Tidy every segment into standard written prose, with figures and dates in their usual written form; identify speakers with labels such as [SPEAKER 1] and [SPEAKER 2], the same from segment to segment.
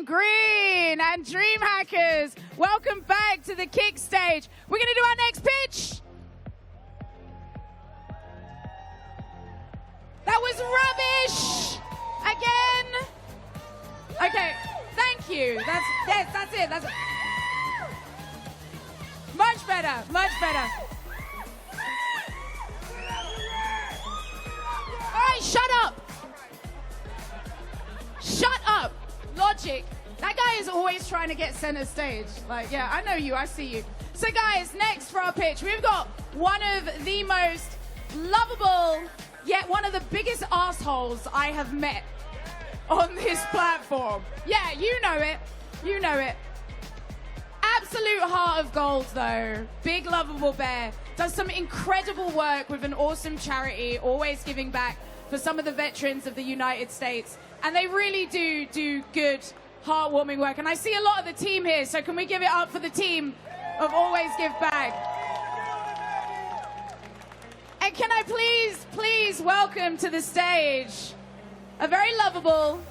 [SPEAKER 1] Team Green and DreamHackers. Welcome back to the kick stage. We're going to do our next pitch. That was rubbish. Again. Okay, thank you. That's it. That's it. Much better, much better. All right, shut up. Shut up. Logic. That guy is always trying to get center stage. Like, yeah, I know you. I see you. So, guys, next for our pitch, we've got one of the most lovable, yet one of the biggest assholes I have met on this platform. Yeah, you know it. You know it. Absolute heart of gold, though. Big, lovable bear. Does some incredible work with an awesome charity, always giving back for some of the veterans of the United States. And they really do good, heartwarming work. And I see a lot of the team here, so can we give it up for the team of Always Give Back? And can I please welcome to the stage a very lovable,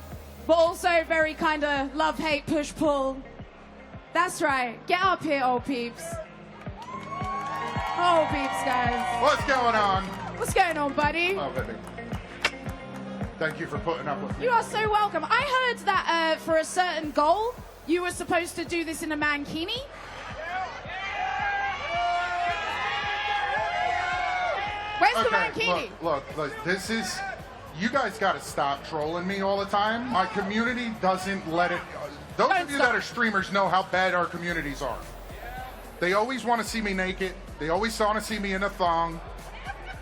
[SPEAKER 1] but also very kind of love-hate, push-pull. That's right. Get up here, old peeps. Oh, peeps, guys.
[SPEAKER 2] What's going on?
[SPEAKER 1] What's going on, buddy?
[SPEAKER 2] Oh, baby. Thank you for putting up with me.
[SPEAKER 1] You are so welcome. I heard that for a certain goal, you were supposed to do this in a mankini. Where's the mankini?
[SPEAKER 2] Look, this is... You guys got to stop trolling me all the time. My community doesn't let it... Those of you that are streamers know how bad our communities are. They always want to see me naked. They always want to see me in a thong.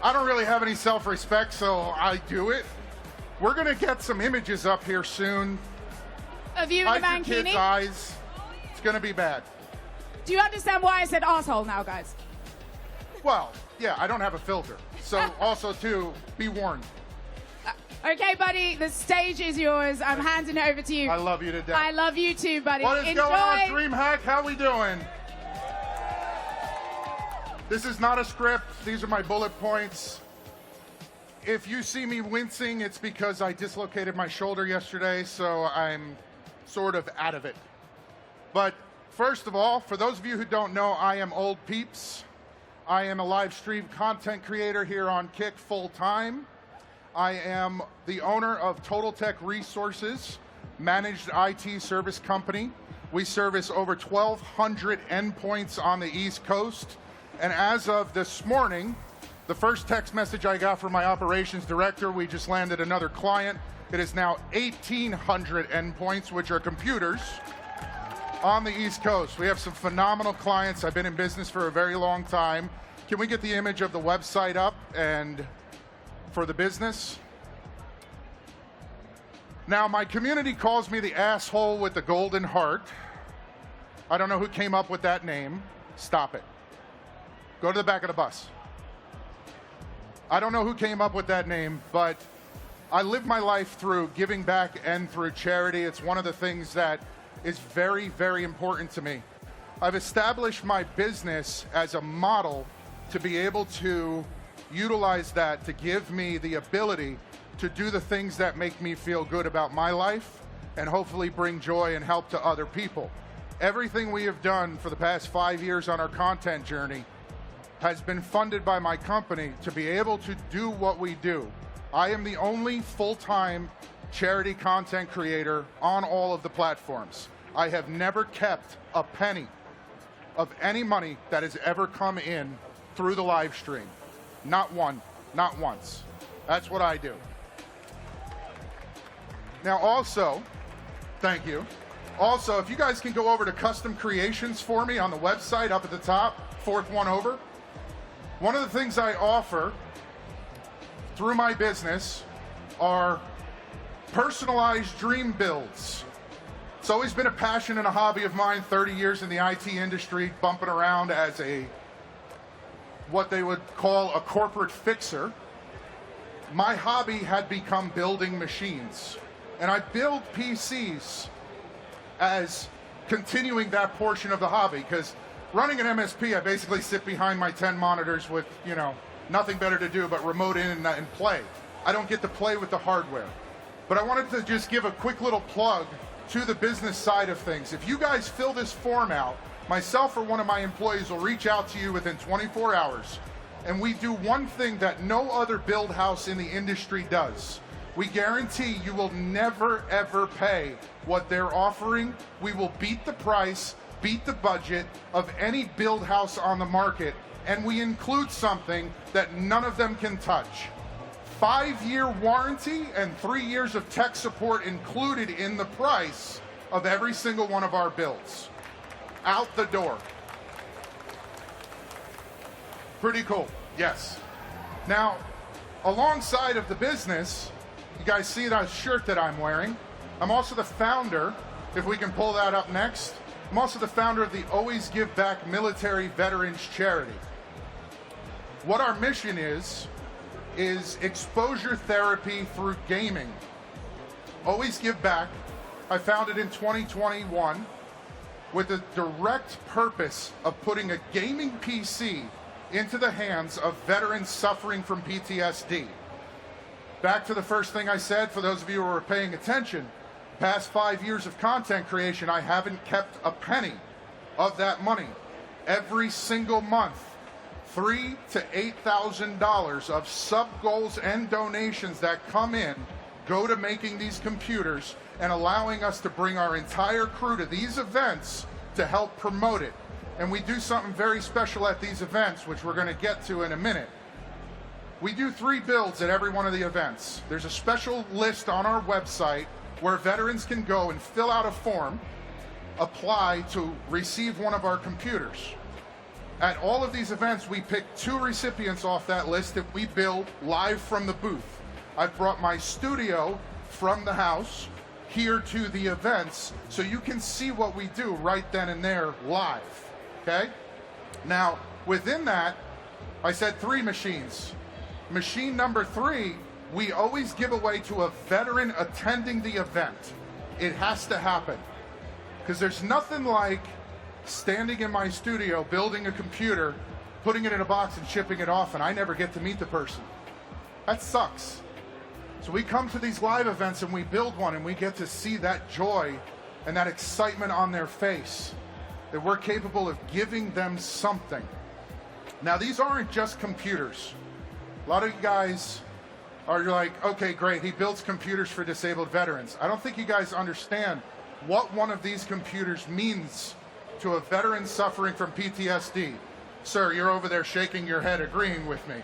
[SPEAKER 2] I don't really have any self-respect, so I do it. We're going to get some images up here soon.
[SPEAKER 1] Of you in the mankini?
[SPEAKER 2] Kids' eyes. It's going to be bad.
[SPEAKER 1] Do you understand why I said asshole now, guys?
[SPEAKER 2] Well, yeah, I don't have a filter. So also, too, be warned.
[SPEAKER 1] Okay, buddy, the stage is yours. I'm handing it over to you.
[SPEAKER 2] I love you to death.
[SPEAKER 1] I love you too, buddy.
[SPEAKER 2] What is
[SPEAKER 1] Enjoy.
[SPEAKER 2] going on, DreamHack? How we doing? This is not a script. These are my bullet points. If you see me wincing, it's because I dislocated my shoulder yesterday, so I'm sort of out of it. But first of all, for those of you who don't know, I am Old Peeps. I am a live stream content creator here on Kick full time. I am the owner of Total Tech Resources, managed IT service company. We service over 1,200 endpoints on the East Coast. And as of this morning, the first text message I got from my operations director, we just landed another client. It is now 1,800 endpoints, which are computers, on the East Coast. We have some phenomenal clients. I've been in business for a very long time. Can we get the image of the website up and for the business? Now, my community calls me the asshole with the golden heart. I don't know who came up with that name. Stop it. Go to the back of the bus. I don't know who came up with that name, but I live my life through giving back and through charity. It's one of the things that is very, very important to me. I've established my business as a model to be able to utilize that to give me the ability to do the things that make me feel good about my life and hopefully bring joy and help to other people. Everything we have done for the past 5 years on our content journey has been funded by my company to be able to do what we do. I am the only full-time charity content creator on all of the platforms. I have never kept a penny of any money that has ever come in through the live stream. Not one, not once. That's what I do. Now also, thank you. Also, if you guys can go over to custom creations for me on the website up at the top, fourth one over. One of the things I offer through my business are personalized dream builds. It's always been a passion and a hobby of mine, 30 years in the IT industry, bumping around as what they would call a corporate fixer. My hobby had become building machines. And I build PCs as continuing that portion of the hobby, because running an MSP, I basically sit behind my 10 monitors with, nothing better to do but remote in and play. I don't get to play with the hardware. But I wanted to just give a quick little plug to the business side of things. If you guys fill this form out, myself or one of my employees will reach out to you within 24 hours. And we do one thing that no other build house in the industry does. We guarantee you will never ever pay what they're offering. We will beat the price, beat the budget of any build house on the market, and we include something that none of them can touch. 5-year warranty and 3 years of tech support included in the price of every single one of our builds. Out the door. Pretty cool, yes. Now, alongside of the business, you guys see that shirt that I'm wearing? I'm also the founder, if we can pull that up next, I'm also the founder of the Always Give Back Military Veterans Charity. What our mission is exposure therapy through gaming. Always Give Back, I founded in 2021 with the direct purpose of putting a gaming PC into the hands of veterans suffering from PTSD. Back to the first thing I said, for those of you who are paying attention, past 5 years of content creation, I haven't kept a penny of that money. Every single month, $3,000 to $8,000 of sub goals and donations that come in go to making these computers and allowing us to bring our entire crew to these events to help promote it. And we do something very special at these events, which we're going to get to in a minute. We do 3 builds at every one of the events. There's a special list on our website where veterans can go and fill out a form, apply to receive one of our computers. At all of these events, we pick 2 recipients off that list that we build live from the booth. I've brought my studio from the house here to the events so you can see what we do right then and there live. Okay? Now, within that, I said 3 machines. Machine number 3, we always give away to a veteran attending the event. It has to happen. Because there's nothing like standing in my studio, building a computer, putting it in a box and shipping it off, and I never get to meet the person. That sucks. So we come to these live events and we build one and we get to see that joy and that excitement on their face, that we're capable of giving them something. Now, these aren't just computers. A lot of you guys are like, okay, great, he builds computers for disabled veterans. I don't think you guys understand what one of these computers means to a veteran suffering from PTSD. Sir, you're over there shaking your head agreeing with me.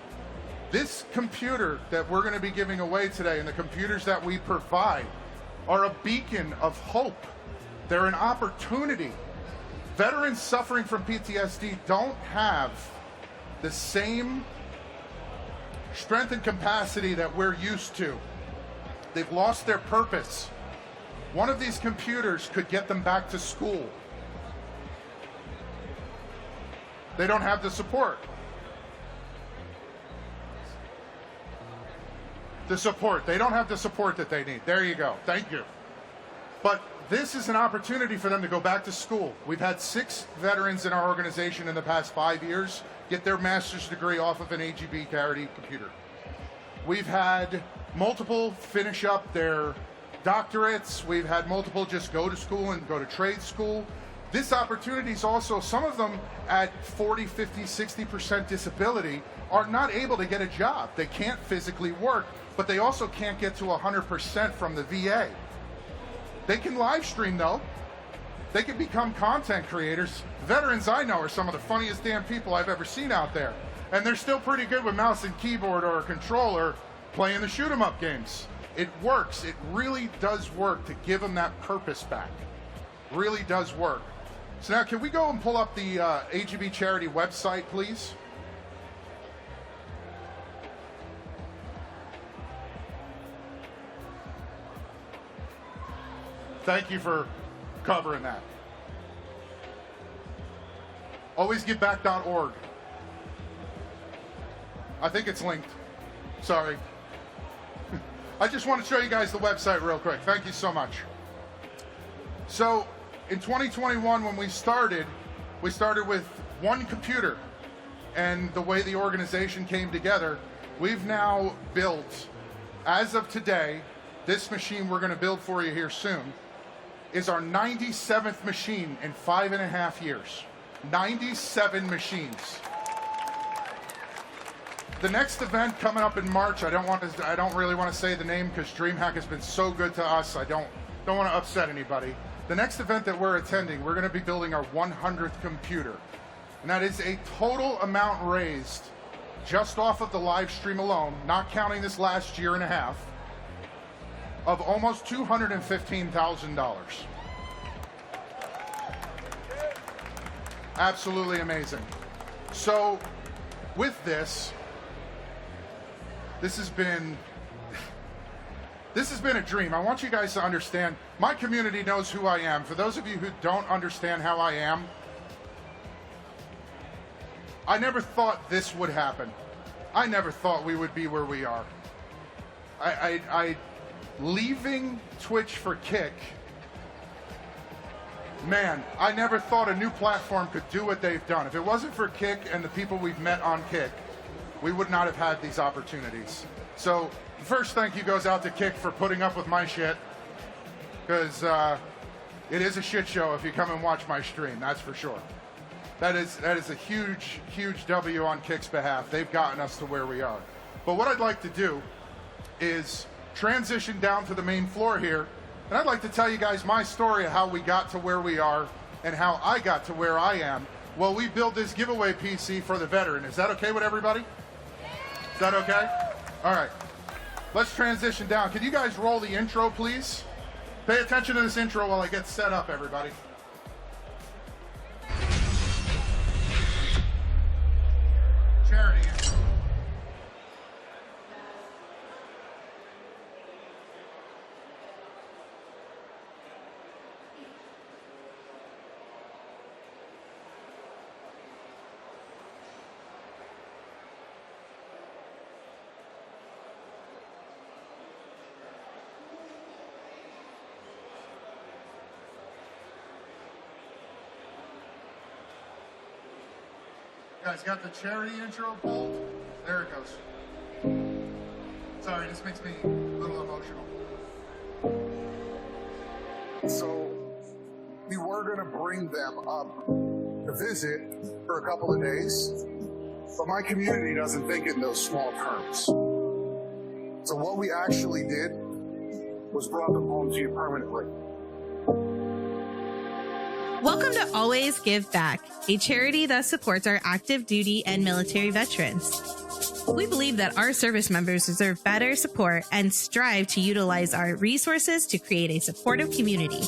[SPEAKER 2] This computer that we're going to be giving away today and the computers that we provide are a beacon of hope. They're an opportunity. Veterans suffering from PTSD don't have the same strength and capacity that we're used to. They've lost their purpose. One of these computers could get them back to school. They don't have the support. They don't have the support that they need. There you go. Thank you. But this is an opportunity for them to go back to school. We've had 6 veterans in our organization in the past 5 years get their master's degree off of an AGB charity computer. We've had multiple finish up their doctorates. We've had multiple just go to school and go to trade school. This opportunity is also, some of them at 40, 50, 60% disability are not able to get a job. They can't physically work, but they also can't get to 100% from the VA. They can live stream though. They can become content creators. Veterans I know are some of the funniest damn people I've ever seen out there. And they're still pretty good with mouse and keyboard or a controller playing the shoot 'em up games. It works. It really does work to give them that purpose back. Really does work. So now can we go and pull up the AGB charity website, please? Thank you for covering that. alwaysgiveback.org. I think it's linked. Sorry. I just want to show you guys the website real quick. Thank you so much. So in 2021, when we started with 1 computer. And the way the organization came together, we've now built, as of today, this machine we're going to build for you here soon, is our 97th machine in 5.5 years. 97 machines. The next event coming up in March, I don't really want to say the name because DreamHack has been so good to us. I don't want to upset anybody. The next event that we're attending, we're going to be building our 100th computer. And that is a total amount raised just off of the live stream alone, not counting this last year and a half, of almost $215,000. Absolutely amazing. So with this has been a dream. I want you guys to understand, my community knows who I am. For those of you who don't understand how I am, I never thought this would happen. I never thought we would be where we are. I leaving Twitch for Kick, man, I never thought a new platform could do what they've done. If it wasn't for Kick and the people we've met on Kick, we would not have had these opportunities. So first thank you goes out to Kick for putting up with my shit, because it is a shit show if you come and watch my stream, that's for sure. That is a huge, huge W on Kick's behalf. They've gotten us to where we are. But what I'd like to do is transition down to the main floor here, and I'd like to tell you guys my story of how we got to where we are and how I got to where I am. Well, we built this giveaway PC for the veteran. Is that okay with everybody? Is that okay? All right. Let's transition down. Can you guys roll the intro, please? Pay attention to this intro while I get set up, everybody. Charity intro. Guys, got the charity intro pulled? There it goes. Sorry, this makes me a little emotional.
[SPEAKER 3] So we were going to bring them up to visit for a couple of days, but my community doesn't think in those small terms. So what we actually did was brought them home to you permanently.
[SPEAKER 4] Welcome to Always Give Back, a charity that supports our active duty and military veterans. We believe that our service members deserve better support and strive to utilize our resources to create a supportive community.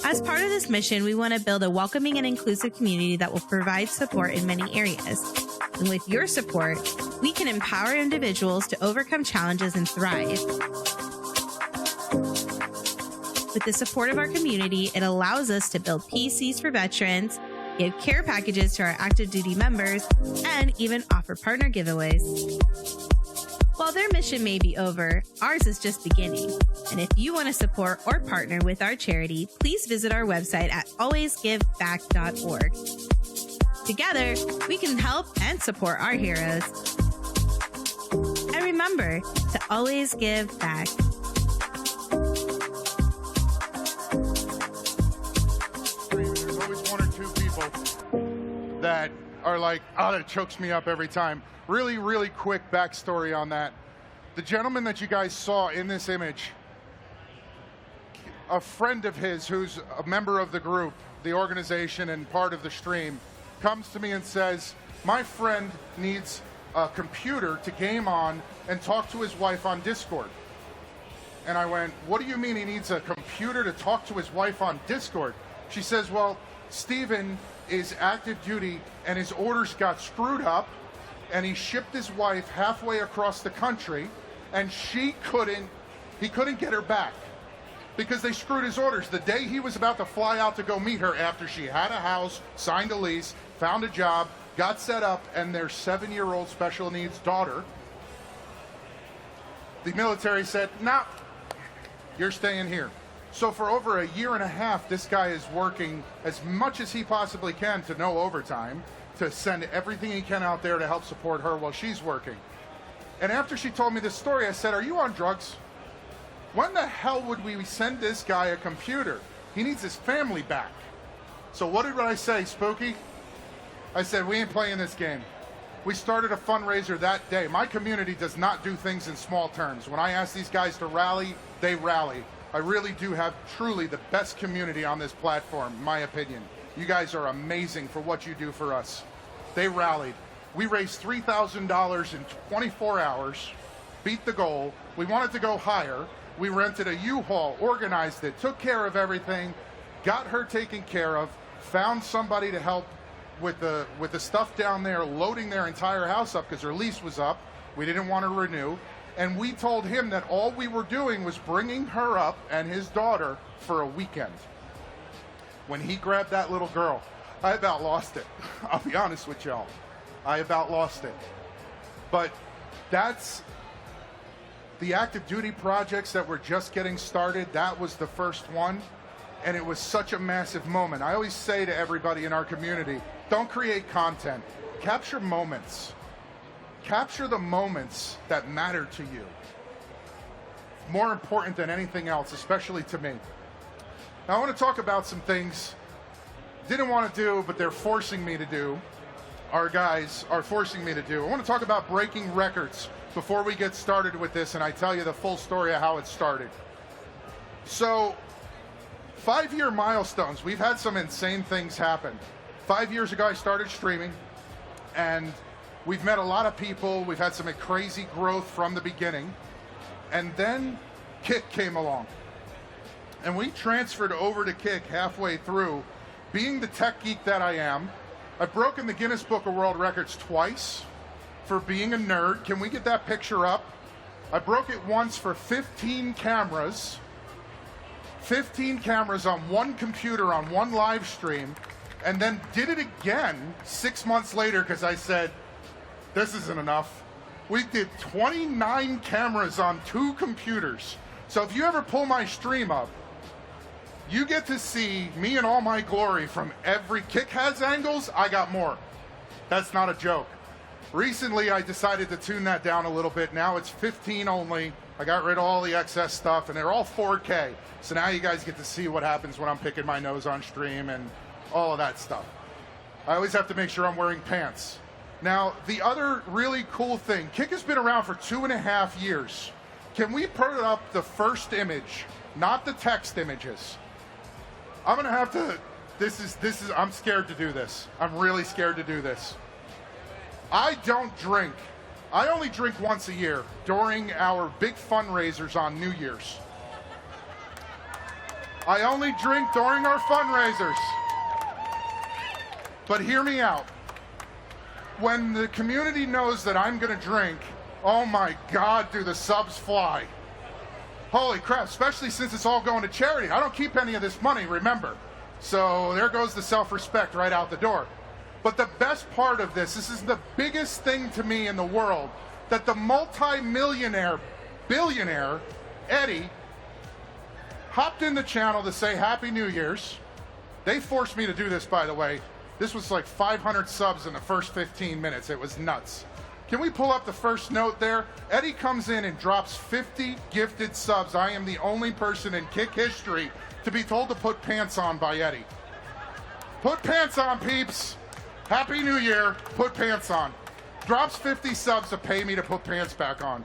[SPEAKER 4] As part of this mission, we want to build a welcoming and inclusive community that will provide support in many areas. And with your support, we can empower individuals to overcome challenges and thrive. With the support of our community, it allows us to build PCs for veterans, give care packages to our active duty members, and even offer partner giveaways. While their mission may be over, ours is just beginning. And if you want to support or partner with our charity, please visit our website at alwaysgiveback.org. Together, we can help and support our heroes. And remember to always give back.
[SPEAKER 2] That are like, oh, that chokes me up every time. Really, really quick backstory on that. The gentleman that you guys saw in this image, a friend of his who's a member of the group, the organization, and part of the stream, comes to me and says, my friend needs a computer to game on and talk to his wife on Discord. And I went, what do you mean he needs a computer to talk to his wife on Discord? She says, well, Steven is active duty and his orders got screwed up and he shipped his wife halfway across the country and he couldn't get her back because they screwed his orders. The day he was about to fly out to go meet her after she had a house, signed a lease, found a job, got set up, and their 7-year-old special needs daughter, the military said, nah, you're staying here. So for over a year and a half, this guy is working as much as he possibly can to no overtime, to send everything he can out there to help support her while she's working. And after she told me this story, I said, are you on drugs? When the hell would we send this guy a computer? He needs his family back. So what did I say, Spooky? I said, we ain't playing this game. We started a fundraiser that day. My community does not do things in small terms. When I ask these guys to rally, they rally. I really do have truly the best community on this platform, in my opinion. You guys are amazing for what you do for us. They rallied. We raised $3,000 in 24 hours, beat the goal. We wanted to go higher. We rented a U-Haul, organized it, took care of everything, got her taken care of, found somebody to help with the stuff down there, loading their entire house up because her lease was up. We didn't want to renew. And we told him that all we were doing was bringing her up and his daughter for a weekend. When he grabbed that little girl, I about lost it. I'll be honest with y'all. I about lost it. But that's the active duty projects that were just getting started. That was the first one. And it was such a massive moment. I always say to everybody in our community, don't create content. Capture moments. Capture the moments that matter to you. More important than anything else, especially to me. Now, I want to talk about some things didn't want to do, but they're forcing me to do. Our guys are forcing me to do. I want to talk about breaking records before we get started with this, and I tell you the full story of how it started. So, 5-year milestones. We've had some insane things happen. 5 years ago, I started streaming, and we've met a lot of people. We've had some crazy growth from the beginning. And then Kick came along. And we transferred over to Kick halfway through. Being the tech geek that I am, I've broken the Guinness Book of World Records twice for being a nerd. Can we get that picture up? I broke it once for 15 cameras. 15 cameras on one computer on one live stream, and then did it again 6 months later because I said, this isn't enough. We did 29 cameras on 2 computers. So if you ever pull my stream up, you get to see me in all my glory from every Kick has angles. I got more. That's not a joke. Recently, I decided to tune that down a little bit. Now it's 15 only. I got rid of all the excess stuff, and they're all 4K. So now you guys get to see what happens when I'm picking my nose on stream and all of that stuff. I always have to make sure I'm wearing pants. Now, the other really cool thing, Kick has been around for 2.5 years. Can we put up the first image, not the text images? I'm gonna have to, I'm scared to do this. I'm really scared to do this. I don't drink. I only drink once a year during our big fundraisers on New Year's. I only drink during our fundraisers. But hear me out. When the community knows that I'm gonna drink, oh my God, do the subs fly. Holy crap, especially since it's all going to charity. I don't keep any of this money, remember. So there goes the self-respect right out the door. But the best part of this is the biggest thing to me in the world, that the multi-millionaire, billionaire, Eddie, hopped in the channel to say Happy New Year's. They forced me to do this, by the way. This was like 500 subs in the first 15 minutes. It was nuts. Can we pull up the first note there? Eddie comes in and drops 50 gifted subs. I am the only person in Kick history to be told to put pants on by Eddie. Put pants on, peeps. Happy New Year. Put pants on. Drops 50 subs to pay me to put pants back on.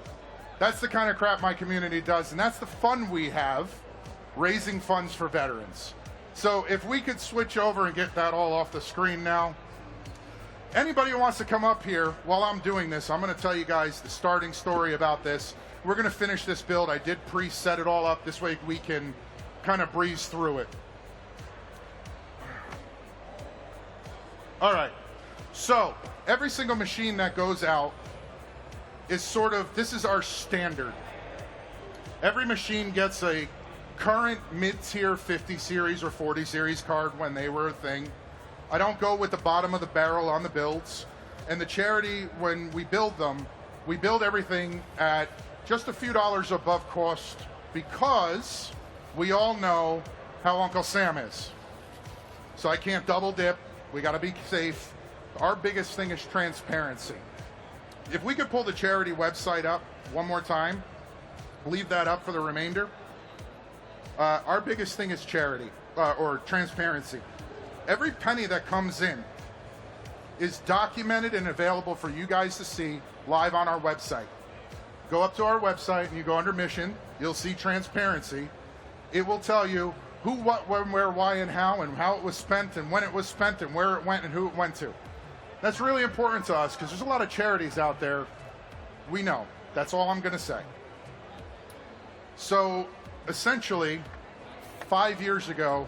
[SPEAKER 2] That's the kind of crap my community does, and that's the fun we have, raising funds for veterans. So if we could switch over and get that all off the screen now. Anybody who wants to come up here while I'm doing this, I'm going to tell you guys the starting story about this. We're going to finish this build. I did pre-set it all up. This way we can kind of breeze through it. All right. So every single machine that goes out is sort of, this is our standard. Every machine gets a current mid-tier 50 series or 40 series card when they were a thing. I don't go with the bottom of the barrel on the builds. And the charity, when we build them, we build everything at just a few dollars above cost because we all know how Uncle Sam is. So I can't double dip. We got to be safe. Our biggest thing is transparency. If we could pull the charity website up one more time, leave that up for the remainder. Our biggest thing is charity or transparency. Every penny that comes in is documented and available for you guys to see live on our website. Go up to our website and you go under mission, you'll see transparency. It will tell you who, what, when, where, why, and how it was spent, and when it was spent, and where it went, and who it went to. That's really important to us because there's a lot of charities out there. We know. That's all I'm going to say. So, essentially, 5 years ago,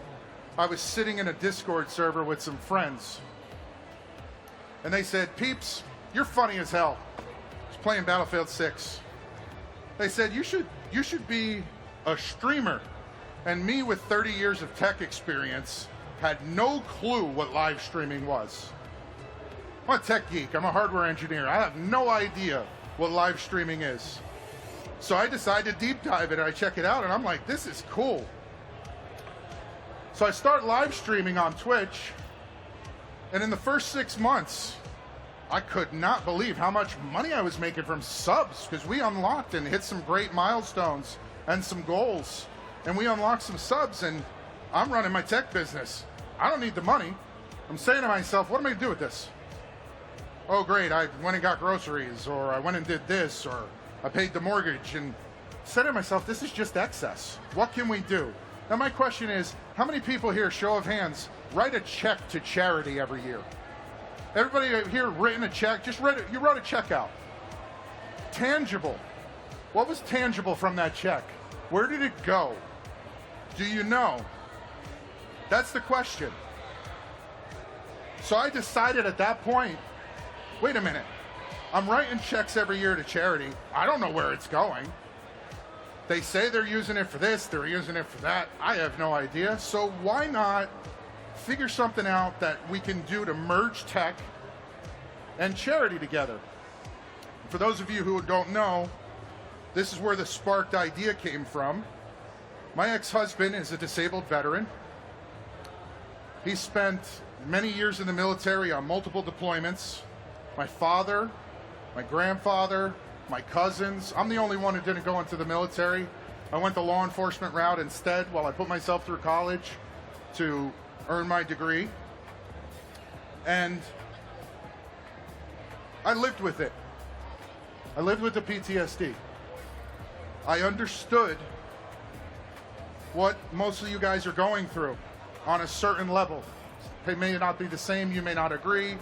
[SPEAKER 2] I was sitting in a Discord server with some friends. And they said, "Peeps, you're funny as hell." I was playing Battlefield 6. They said, you should be a streamer. And me, with 30 years of tech experience, had no clue what live streaming was. I'm a tech geek. I'm a hardware engineer. I have no idea what live streaming is. So I decided to deep dive it, and I check it out, and I'm like, this is cool. So I start live streaming on Twitch, and in the first 6 months, I could not believe how much money I was making from subs, because we unlocked and hit some great milestones and some goals. And we unlocked some subs, and I'm running my tech business. I don't need the money. I'm saying to myself, what am I going to do with this? Oh, great, I went and got groceries, or I went and did this, or I paid the mortgage, and said to myself, this is just excess. What can we do? Now, my question is, how many people here, show of hands, write a check to charity every year? Everybody here written a check? Just write it. You wrote a check out. Tangible. What was tangible from that check? Where did it go? Do you know? That's the question. So I decided at that point, wait a minute. I'm writing checks every year to charity. I don't know where it's going. They say they're using it for this, they're using it for that. I have no idea. So why not figure something out that we can do to merge tech and charity together? For those of you who don't know, this is where the sparked idea came from. My ex-husband is a disabled veteran. He spent many years in the military on multiple deployments. My father, my grandfather, my cousins. I'm the only one who didn't go into the military. I went the law enforcement route instead while I put myself through college to earn my degree. And I lived with it. I lived with the PTSD. I understood what most of you guys are going through on a certain level. It may not be the same, you may not agree,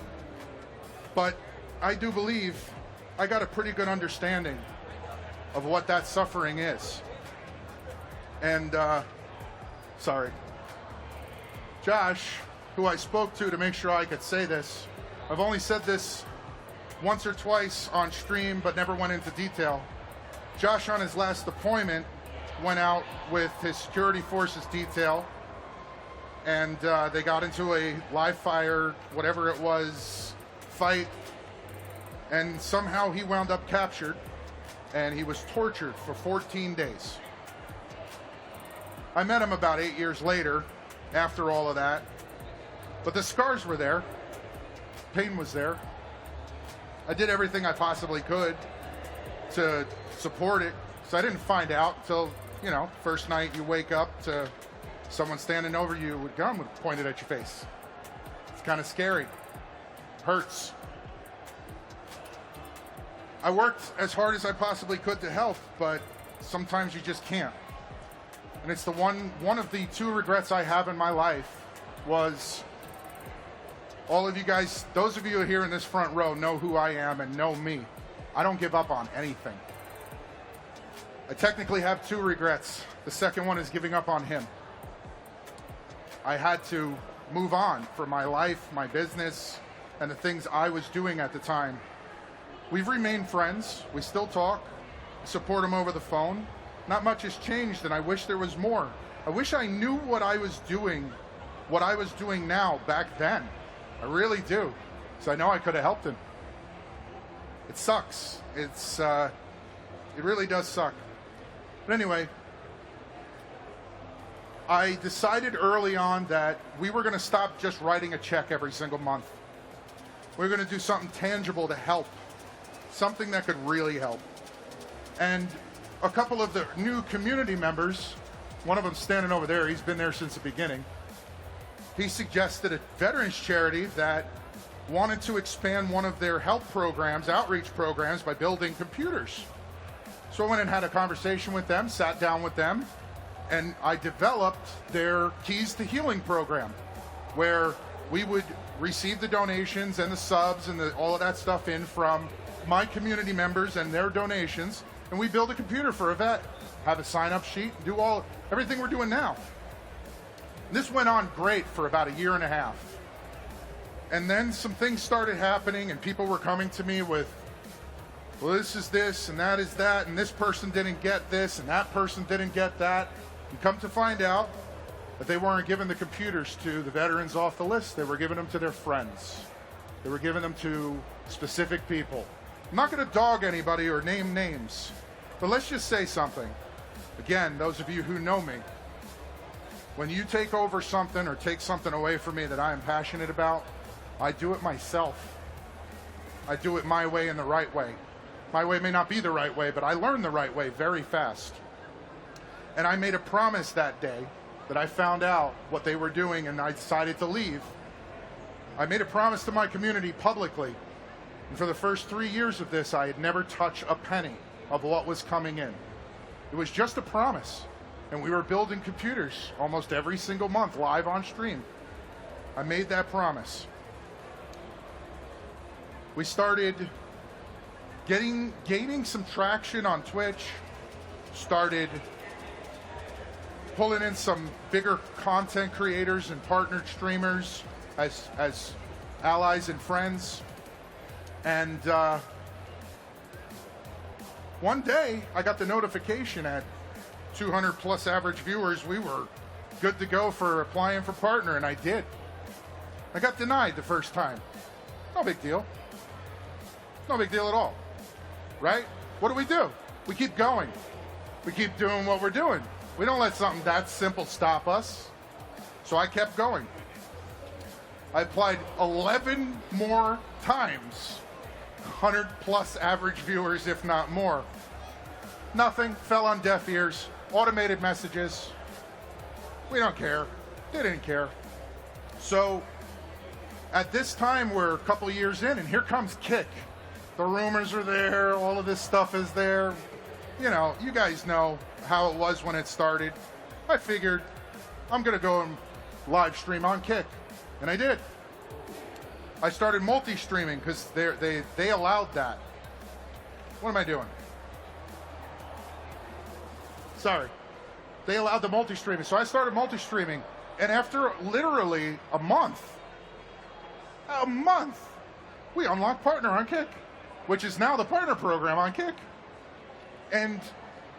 [SPEAKER 2] but I do believe I got a pretty good understanding of what that suffering is. And, sorry. Josh, who I spoke to make sure I could say this, I've only said this once or twice on stream, but never went into detail. Josh, on his last deployment, went out with his security forces detail, and they got into a live fire, whatever it was, fight, and somehow he wound up captured, and he was tortured for 14 days. I met him about 8 years later, after all of that, but the scars were there, pain was there. I did everything I possibly could to support it, so I didn't find out until, first night you wake up to someone standing over you with a gun pointed at your face. It's kind of scary. Hurts. I worked as hard as I possibly could to help, but sometimes you just can't. And it's one of the two regrets I have in my life was all of you guys, those of you here in this front row know who I am and know me. I don't give up on anything. I technically have two regrets. The second one is giving up on him. I had to move on for my life, my business, and the things I was doing at the time. We've remained friends. We still talk, support him over the phone. Not much has changed, and I wish there was more. I wish I knew what I was doing now back then. I really do. So I know I could have helped him. It sucks. It really does suck. But anyway, I decided early on that we were going to stop just writing a check every single month. We were going to do something tangible to help, something that could really help. And a couple of the new community members one of them standing over there, he's been there since the beginning. He suggested a veterans charity that wanted to expand one of their health programs, outreach programs, by building computers. So I went and had a conversation with them, sat down with them, and I developed their Keys to Healing program, where we would receive the donations and the subs and all of that stuff in from my community members and their donations, and we build a computer for a vet, have a sign-up sheet, do everything we're doing now. This went on great for about a year and a half. And then some things started happening, and people were coming to me with, well, this is this, and that is that, and this person didn't get this, and that person didn't get that. And come to find out that they weren't giving the computers to the veterans off the list. They were giving them to their friends. They were giving them to specific people. I'm not going to dog anybody or name names, but let's just say something. Again, those of you who know me, when you take over something or take something away from me that I am passionate about, I do it myself. I do it my way and the right way. My way may not be the right way, but I learned the right way very fast. And I made a promise that day that I found out what they were doing and I decided to leave. I made a promise to my community publicly. And for the first 3 years of this, I had never touched a penny of what was coming in. It was just a promise. And we were building computers almost every single month, live on stream. I made that promise. We started gaining some traction on Twitch, started pulling in some bigger content creators and partnered streamers as allies and friends. And one day I got the notification at 200 plus average viewers, we were good to go for applying for partner, and I did. I got denied the first time. No big deal. No big deal at all, right? What do? We keep going. We keep doing what we're doing. We don't let something that simple stop us. So I kept going. I applied 11 more times, 100 plus average viewers, if not more. Nothing, fell on deaf ears, automated messages. We don't care. They didn't care. So at this time, we're a couple years in, and here comes Kick. The rumors are there, all of this stuff is there. You know, you guys know how it was when it started. I figured I'm gonna go and live stream on Kick, and I did. I started multi-streaming because they allowed that. What am I doing? Sorry. They allowed the multi-streaming, so I started multi-streaming, and after literally a month, we unlocked Partner on Kick, which is now the partner program on Kick. And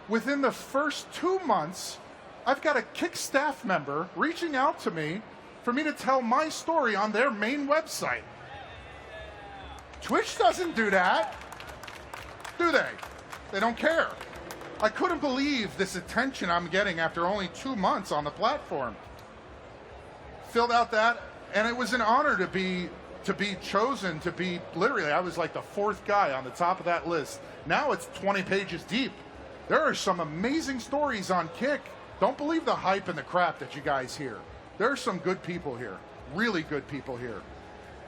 [SPEAKER 2] within the first 2 months, I've got a Kick staff member reaching out to me for me to tell my story on their main website. Twitch doesn't do that, do they? They don't care. I couldn't believe this attention I'm getting after only 2 months on the platform. Filled out that, and it was an honor to be chosen to be, literally, I was like the 4th guy on the top of that list. Now it's 20 pages deep. There are some amazing stories on Kick. Don't believe the hype and the crap that you guys hear. There are some good people here, really good people here.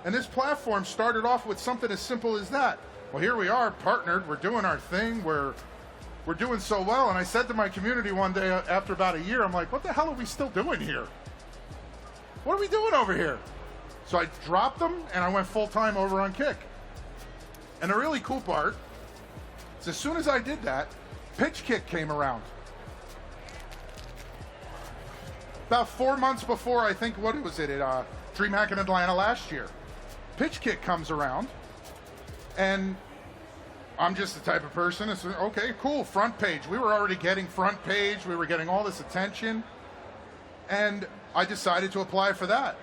[SPEAKER 2] And this platform started off with something as simple as that. Well, here we are, partnered, we're doing our thing, we're doing so well. And I said to my community one day after about a year, I'm like, what the hell are we still doing here? What are we doing over here? So I dropped them and I went full-time over on Kick. And the really cool part is as soon as I did that, Pitch Kick came around. About 4 months before, I think, what was it, at DreamHack in Atlanta last year. Pitch Kick comes around, and I'm just the type of person that's, okay, cool, front page. We were already getting front page. We were getting all this attention. And I decided to apply for that.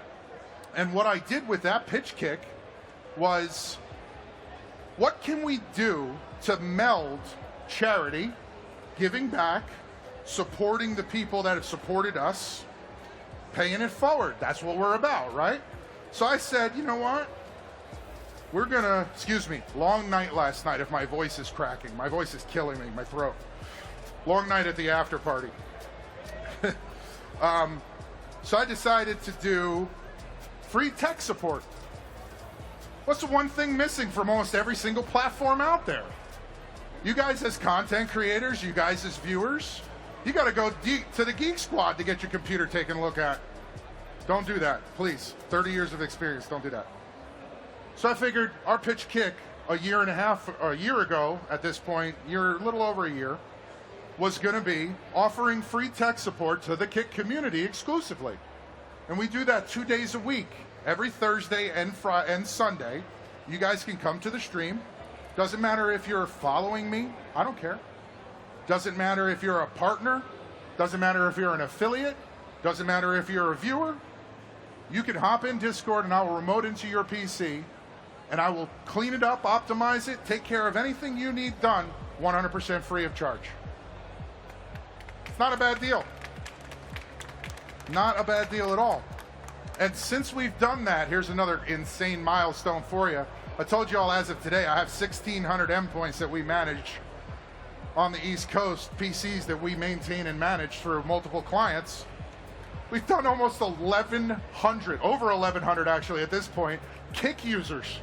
[SPEAKER 2] And what I did with that Pitch Kick was, what can we do to meld charity, giving back, supporting the people that have supported us, paying it forward? That's what we're about, right? So I said, you know what? We're gonna, excuse me, long night last night if my voice is cracking. My voice is killing me, my throat. Long night at the after party. So I decided to do free tech support. What's the one thing missing from almost every single platform out there? You guys as content creators, you guys as viewers, you got to go to the Geek Squad to get your computer taken a look at. Don't do that, please. 30 years of experience, don't do that. So I figured our pitch kick a year ago at this point, a little over a year, was going to be offering free tech support to the Kick community exclusively. And we do that 2 days a week, every Thursday and Sunday. You guys can come to the stream. Doesn't matter if you're following me, I don't care. Doesn't matter if you're a partner. Doesn't matter if you're an affiliate. Doesn't matter if you're a viewer. You can hop in Discord and I will remote into your PC and I will clean it up, optimize it, take care of anything you need done 100% free of charge. It's not a bad deal. Not a bad deal at all. And since we've done that, here's another insane milestone for you. I told you all as of today, I have 1,600 endpoints that we manage on the East Coast, PCs that we maintain and manage for multiple clients. We've done almost 1,100, over 1,100 actually at this point, Kick users.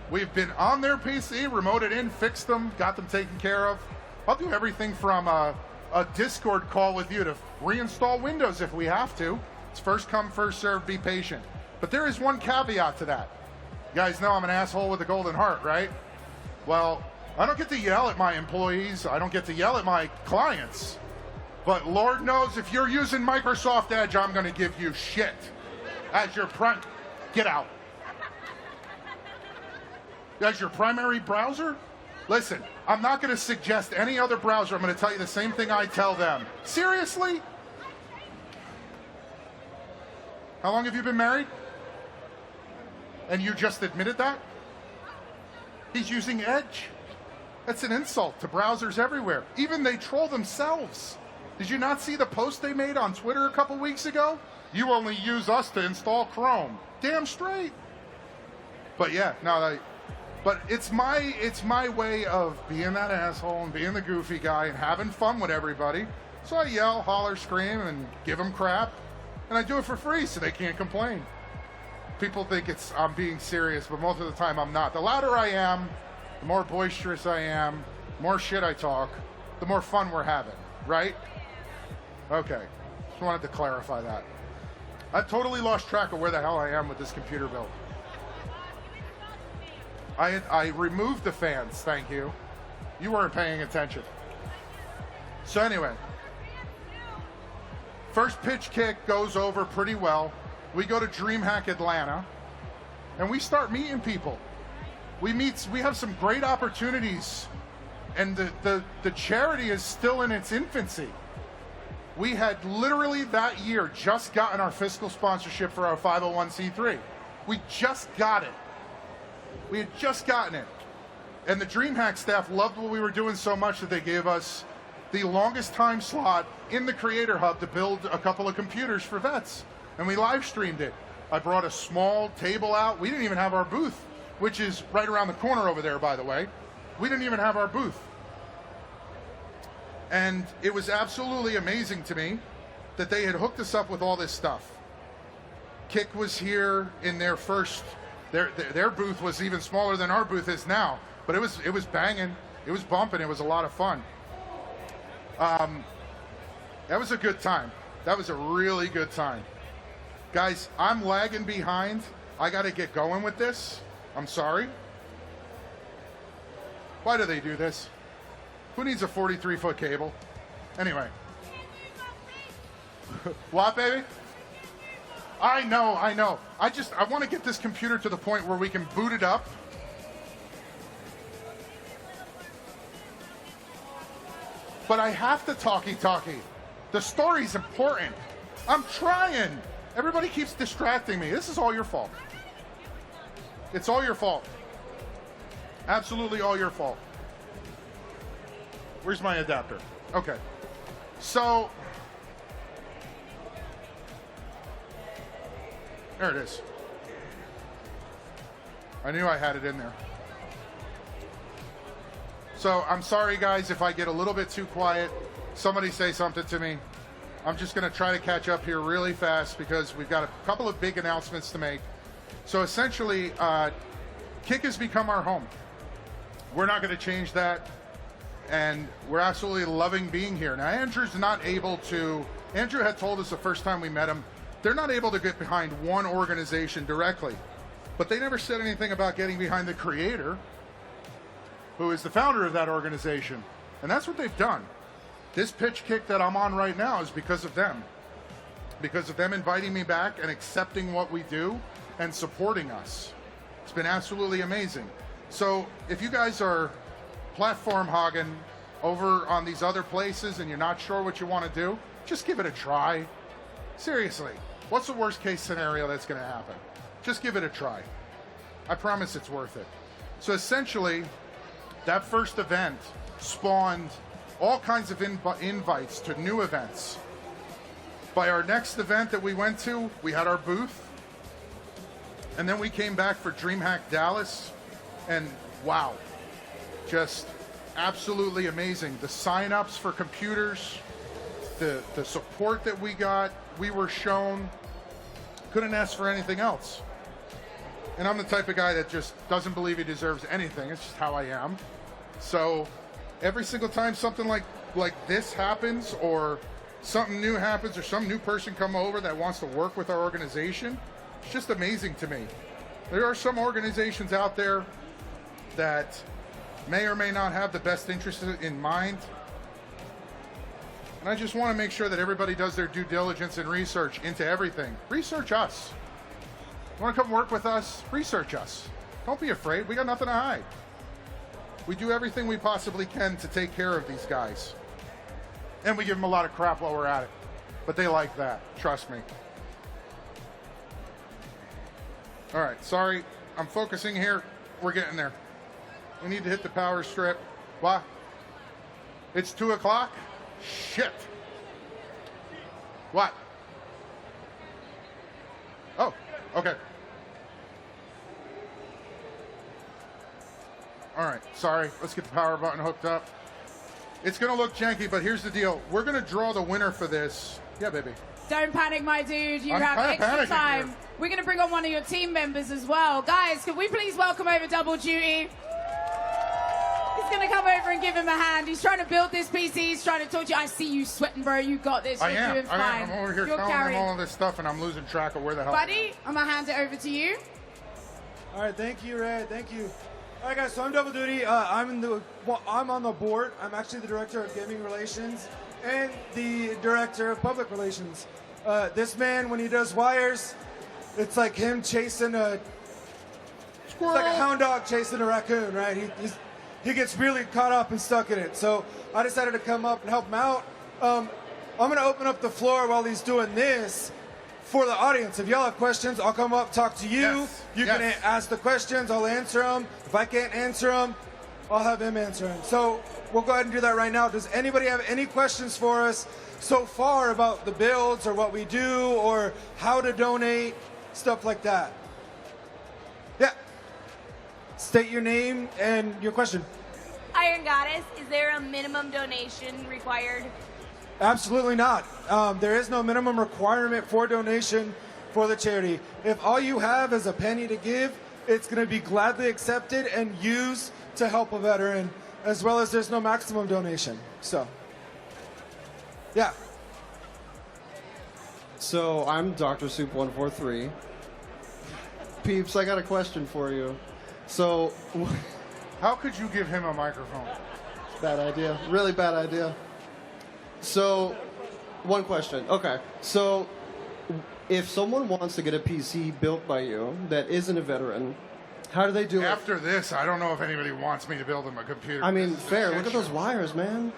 [SPEAKER 2] We've been on their PC, remoted in, fixed them, got them taken care of. I'll do everything from a Discord call with you to reinstall Windows if we have to. It's first come, first served, be patient. But there is one caveat to that. You guys know I'm an asshole with a golden heart, right? Well, I don't get to yell at my employees. I don't get to yell at my clients. But Lord knows if you're using Microsoft Edge, I'm going to give you shit as your get out. As your primary browser? Listen, I'm not going to suggest any other browser. I'm going to tell you the same thing I tell them. Seriously? How long have you been married? And you just admitted that? He's using Edge. That's an insult to browsers everywhere. Even they troll themselves. Did you not see the post they made on Twitter a couple weeks ago? You only use us to install Chrome. Damn straight. But yeah, no, but it's my way of being that asshole and being the goofy guy and having fun with everybody. So I yell, holler, scream, and give them crap. And I do it for free so they can't complain. People think I'm being serious, but most of the time I'm not. The louder I am, the more boisterous I am, the more shit I talk, the more fun we're having, right? Okay, just wanted to clarify that. I've totally lost track of where the hell I am with this computer build. I removed the fans, thank you. You weren't paying attention. So anyway, first pitch kick goes over pretty well. We go to DreamHack Atlanta, and we start meeting people. We have some great opportunities, and the charity is still in its infancy. We had literally that year just gotten our fiscal sponsorship for our 501c3. We just got it. We had just gotten it. And the DreamHack staff loved what we were doing so much that they gave us the longest time slot in the Creator Hub to build a couple of computers for vets. And we live streamed it. I brought a small table out. We didn't even have our booth, which is right around the corner over there, by the way. We didn't even have our booth. And it was absolutely amazing to me that they had hooked us up with all this stuff. Kick was here in their first, their booth was even smaller than our booth is now, but it was banging, it was bumping, it was a lot of fun. That was a good time. That was a really good time. Guys, I'm lagging behind. I got to get going with this. I'm sorry. Why do they do this? Who needs a 43-foot cable? Anyway. What, baby? I know. I want to get this computer to the point where we can boot it up. But I have to talkie-talkie. The story's important. I'm trying. Everybody keeps distracting me. This is all your fault. It's all your fault. Absolutely all your fault. Where's my adapter? Okay. So, there it is. I knew I had it in there. So, I'm sorry guys if I get a little bit too quiet. Somebody say something to me. I'm just going to try to catch up here really fast because we've got a couple of big announcements to make. So essentially, Kick has become our home. We're not going to change that, and we're absolutely loving being here. Now, Andrew had told us the first time we met him, they're not able to get behind one organization directly, but they never said anything about getting behind the creator, who is the founder of that organization, and that's what they've done. This pitch kick that I'm on right now is because of them inviting me back and accepting what we do and supporting us. It's been absolutely amazing. So if you guys are platform hogging over on these other places and you're not sure what you want to do, just give it a try. Seriously, what's the worst case scenario that's going to happen? Just give it a try. I promise it's worth it. So essentially, that first event spawned all kinds of invites to new events. By our next event that we went to, we had our booth. And then we came back for DreamHack Dallas. And wow, just absolutely amazing. The signups for computers, the support that we got, we were shown. Couldn't ask for anything else. And I'm the type of guy that just doesn't believe he deserves anything. It's just how I am. So every single time something like this happens, or something new happens, or some new person come over that wants to work with our organization, it's just amazing to me. There are some organizations out there that may or may not have the best interests in mind. And I just want to make sure that everybody does their due diligence and research into everything. Research us. You want to come work with us? Research us. Don't be afraid. We got nothing to hide. We do everything we possibly can to take care of these guys. And we give them a lot of crap while we're at it. But they like that. Trust me. All right. Sorry. I'm focusing here. We're getting there. We need to hit the power strip. What? It's 2 o'clock? Shit. What? Oh, okay. All right, sorry. Let's get the power button hooked up. It's going to look janky, but here's the deal. We're going to draw the winner for this. Yeah, baby.
[SPEAKER 1] Don't panic, my dude. You
[SPEAKER 2] I'm
[SPEAKER 1] have
[SPEAKER 2] kinda
[SPEAKER 1] extra
[SPEAKER 2] panicking
[SPEAKER 1] time.
[SPEAKER 2] here.
[SPEAKER 1] We're going to bring on one of your team members as well. Guys, can we please welcome over Double Duty? He's going to come over and give him a hand. He's trying to build this PC. He's trying to talk to you. I see you sweating, bro. You got this. You're doing fine.
[SPEAKER 2] I'm over here
[SPEAKER 1] You're
[SPEAKER 2] telling
[SPEAKER 1] carrying.
[SPEAKER 2] them all of this stuff, and I'm losing track of where the hell.
[SPEAKER 1] Buddy, I'm going to hand it over to you.
[SPEAKER 5] All right, thank you, Red. Thank you. All right, guys. So I'm Double Duty. I'm on the board. I'm actually the director of gaming relations and the director of public relations. This man, when he does wires, it's like him chasing it's like a hound dog chasing a raccoon, right? He gets really caught up and stuck in it. So I decided to come up and help him out. I'm going to open up the floor while he's doing this for the audience. If y'all have questions, I'll come up, talk to you.
[SPEAKER 2] Yes.
[SPEAKER 5] You can ask the questions. I'll answer them. If I can't answer them, I'll have him answer them. So we'll go ahead and do that right now. Does anybody have any questions for us so far about the builds or what we do or how to donate, stuff like that? Yeah. State your name and your question.
[SPEAKER 6] Iron Goddess, is there a minimum donation required?
[SPEAKER 5] Absolutely not. There is no minimum requirement for donation for the charity. If all you have is a penny to give, it's going to be gladly accepted and used to help a veteran, as well as there's no maximum donation. So, yeah.
[SPEAKER 7] So I'm Dr. Soup 143. Peeps, I got a question for you. So,
[SPEAKER 2] How could you give him a microphone?
[SPEAKER 7] bad idea. Really bad idea. So, one question. Okay. So, if someone wants to get a PC built by you that isn't a veteran, how do they do it?
[SPEAKER 2] After this, I don't know if anybody wants me to build him a computer.
[SPEAKER 7] I mean,
[SPEAKER 2] This is a
[SPEAKER 7] fair.
[SPEAKER 2] shit
[SPEAKER 7] Look at
[SPEAKER 2] show.
[SPEAKER 7] those wires, man.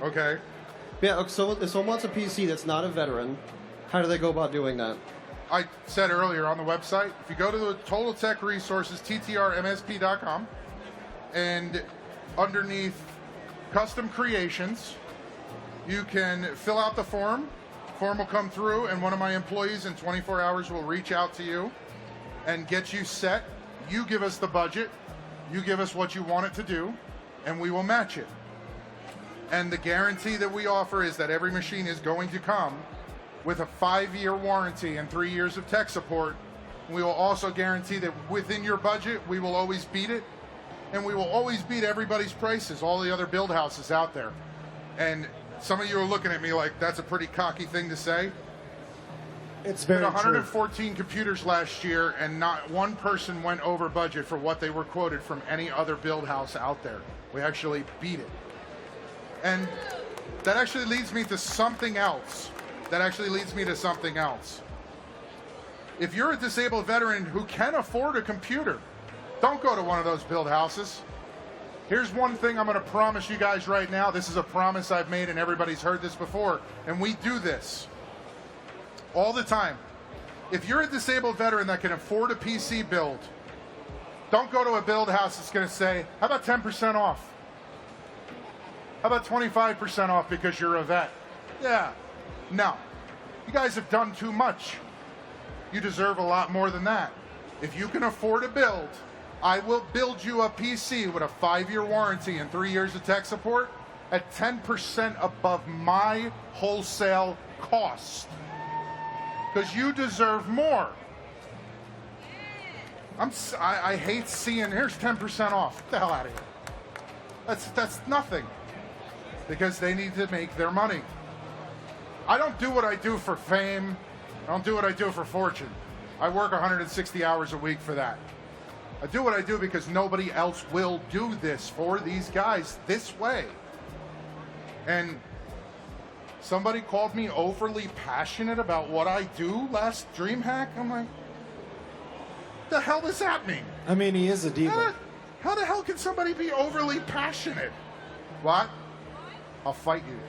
[SPEAKER 2] Okay.
[SPEAKER 7] Yeah, okay, so if someone wants a PC that's not a veteran, how do they go about doing that?
[SPEAKER 2] I said earlier on the website, if you go to the Total Tech Resources, ttrmsp.com, and underneath Custom Creations, you can fill out the form. Form will come through, and one of my employees in 24 hours will reach out to you and get you set. You give us the budget. You give us what you want it to do, and we will match it. And the guarantee that we offer is that every machine is going to come with a 5-year warranty and 3 years of tech support. We will also guarantee that within your budget, we will always beat it. And we will always beat everybody's prices, all the other build houses out there. And some of you are looking at me like that's a pretty cocky thing to say.
[SPEAKER 5] It's very
[SPEAKER 2] We had
[SPEAKER 5] true.
[SPEAKER 2] 114 computers last year, and not one person went over budget for what they were quoted from any other build house out there. We actually beat it. And that actually leads me to something else. If you're a disabled veteran who can afford a computer, don't go to one of those build houses. Here's one thing I'm going to promise you guys right now. This is a promise I've made, and everybody's heard this before, and we do this all the time. If you're a disabled veteran that can afford a PC build, don't go to a build house that's going to say, how about 10% off? How about 25% off because you're a vet? Yeah. No. You guys have done too much. You deserve a lot more than that. If you can afford a build, I will build you a PC with a 5-year warranty and 3 years of tech support at 10% above my wholesale cost. Because you deserve more. I hate seeing, here's 10% off. Get the hell out of here. That's nothing. Because they need to make their money. I don't do what I do for fame. I don't do what I do for fortune. I work 160 hours a week for that. I do what I do because nobody else will do this for these guys this way. And somebody called me overly passionate about what I do last DreamHack. I'm like, the hell does that mean?
[SPEAKER 5] I mean, he is a diva.
[SPEAKER 2] How the hell can somebody be overly passionate? What? I'll fight you.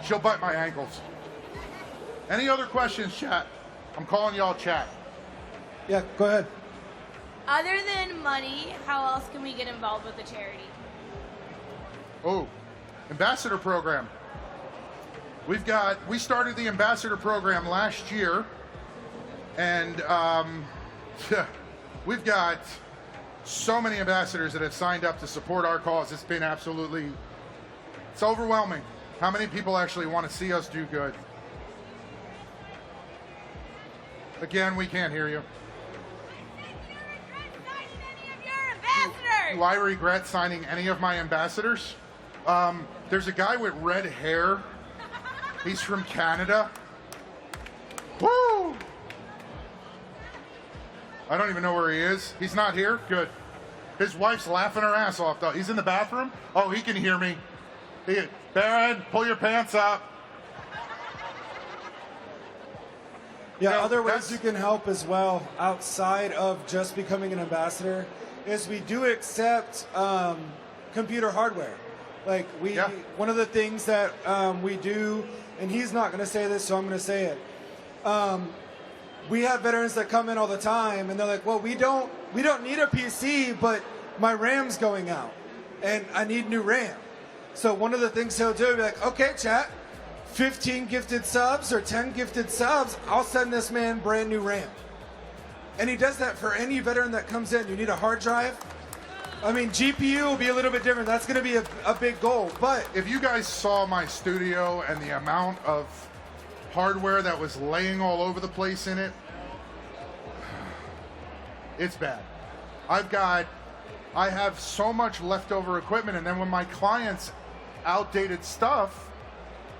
[SPEAKER 2] She'll bite my ankles. Any other questions, chat? I'm calling y'all chat.
[SPEAKER 5] Yeah, go ahead.
[SPEAKER 6] Other than money, how else can we get involved with the charity?
[SPEAKER 2] Oh, ambassador program. We started the ambassador program last year, and we've got so many ambassadors that have signed up to support our cause. It's been it's overwhelming how many people actually want to see us do good. Again, we can't hear you. Do I regret signing any of my ambassadors? There's a guy with red hair. He's from Canada. Woo! I don't even know where he is. He's not here? Good. His wife's laughing her ass off, though. He's in the bathroom? Oh, he can hear me. Baron, pull your pants up.
[SPEAKER 5] Yeah,
[SPEAKER 2] No,
[SPEAKER 5] other ways
[SPEAKER 2] that's-
[SPEAKER 5] you can help as well, outside of just becoming an ambassador, is we do accept computer hardware. Like one of the things that we do, and he's not going to say this, so I'm going to say it. We have veterans that come in all the time, and they're like, "Well, we don't need a PC, but my RAM's going out, and I need new RAM." So one of the things he'll do, he'll be like, "Okay, chat, 15 gifted subs or 10 gifted subs, I'll send this man brand new RAM." And he does that for any veteran that comes in. You need a hard drive? I mean, GPU will be a little bit different. That's going to be a big goal. But
[SPEAKER 2] if you guys saw my studio and the amount of hardware that was laying all over the place in it, it's bad. I have so much leftover equipment, and then when my clients outdated stuff,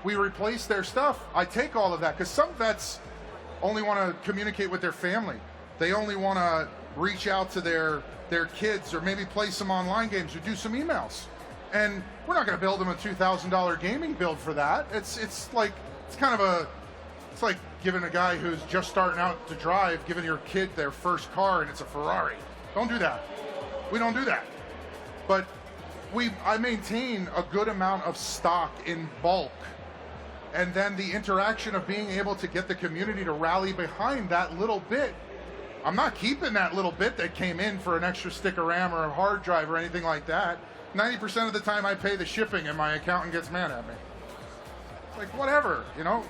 [SPEAKER 2] we replace their stuff. I take all of that because some vets only want to communicate with their family. They only want to reach out to their kids or maybe play some online games or do some emails. And we're not going to build them a $2,000 gaming build for that. It's like giving a guy who's just starting out to drive, giving your kid their first car and it's a Ferrari. Don't do that. We don't do that. But I maintain a good amount of stock in bulk. And then the interaction of being able to get the community to rally behind that little bit. I'm not keeping that little bit that came in for an extra stick of RAM or a hard drive or anything like that. 90% of the time I pay the shipping and my accountant gets mad at me. It's like, whatever,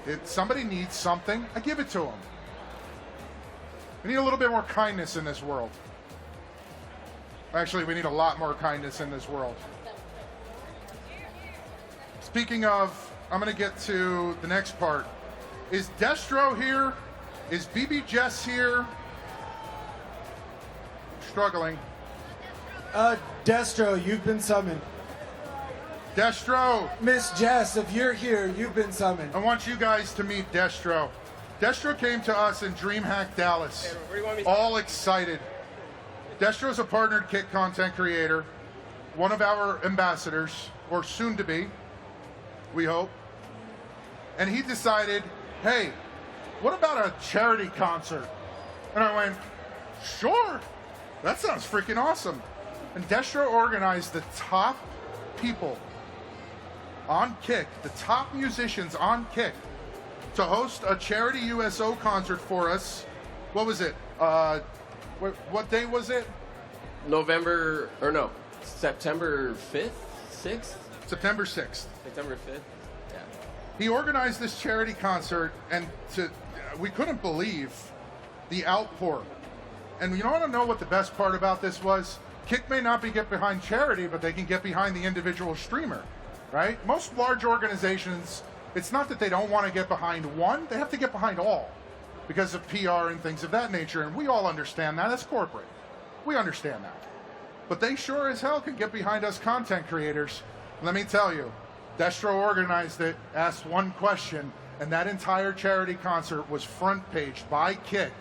[SPEAKER 2] if somebody needs something, I give it to them. We need a little bit more kindness in this world. Actually, we need a lot more kindness in this world. Speaking of, I'm going to get to the next part. Is Destro here? Is BB Jess here? Struggling.
[SPEAKER 5] Destro, you've been summoned.
[SPEAKER 2] Destro,
[SPEAKER 5] Miss Jess, if you're here, you've been summoned.
[SPEAKER 2] I want you guys to meet Destro. Destro came to us in DreamHack Dallas, all excited. Destro's a partnered Kick content creator, one of our ambassadors, or soon to be, we hope. And he decided, hey, what about a charity concert? And I went, sure, that sounds freaking awesome. And Destro organized the top people on Kick, the top musicians on Kick, to host a charity USO concert for us. What was it? What day was it?
[SPEAKER 8] September 5th, 6th?
[SPEAKER 2] September 6th.
[SPEAKER 8] September 5th, yeah.
[SPEAKER 2] He organized this charity concert, and we couldn't believe the outpour. And you want to know what the best part about this was? Kick may not be get behind charity, but they can get behind the individual streamer, right? Most large organizations, it's not that they don't want to get behind one, they have to get behind all because of PR and things of that nature, and we all understand that. That's corporate. We understand that. But they sure as hell can get behind us content creators. Let me tell you, Destro organized it, asked one question, and that entire charity concert was front paged by Kick,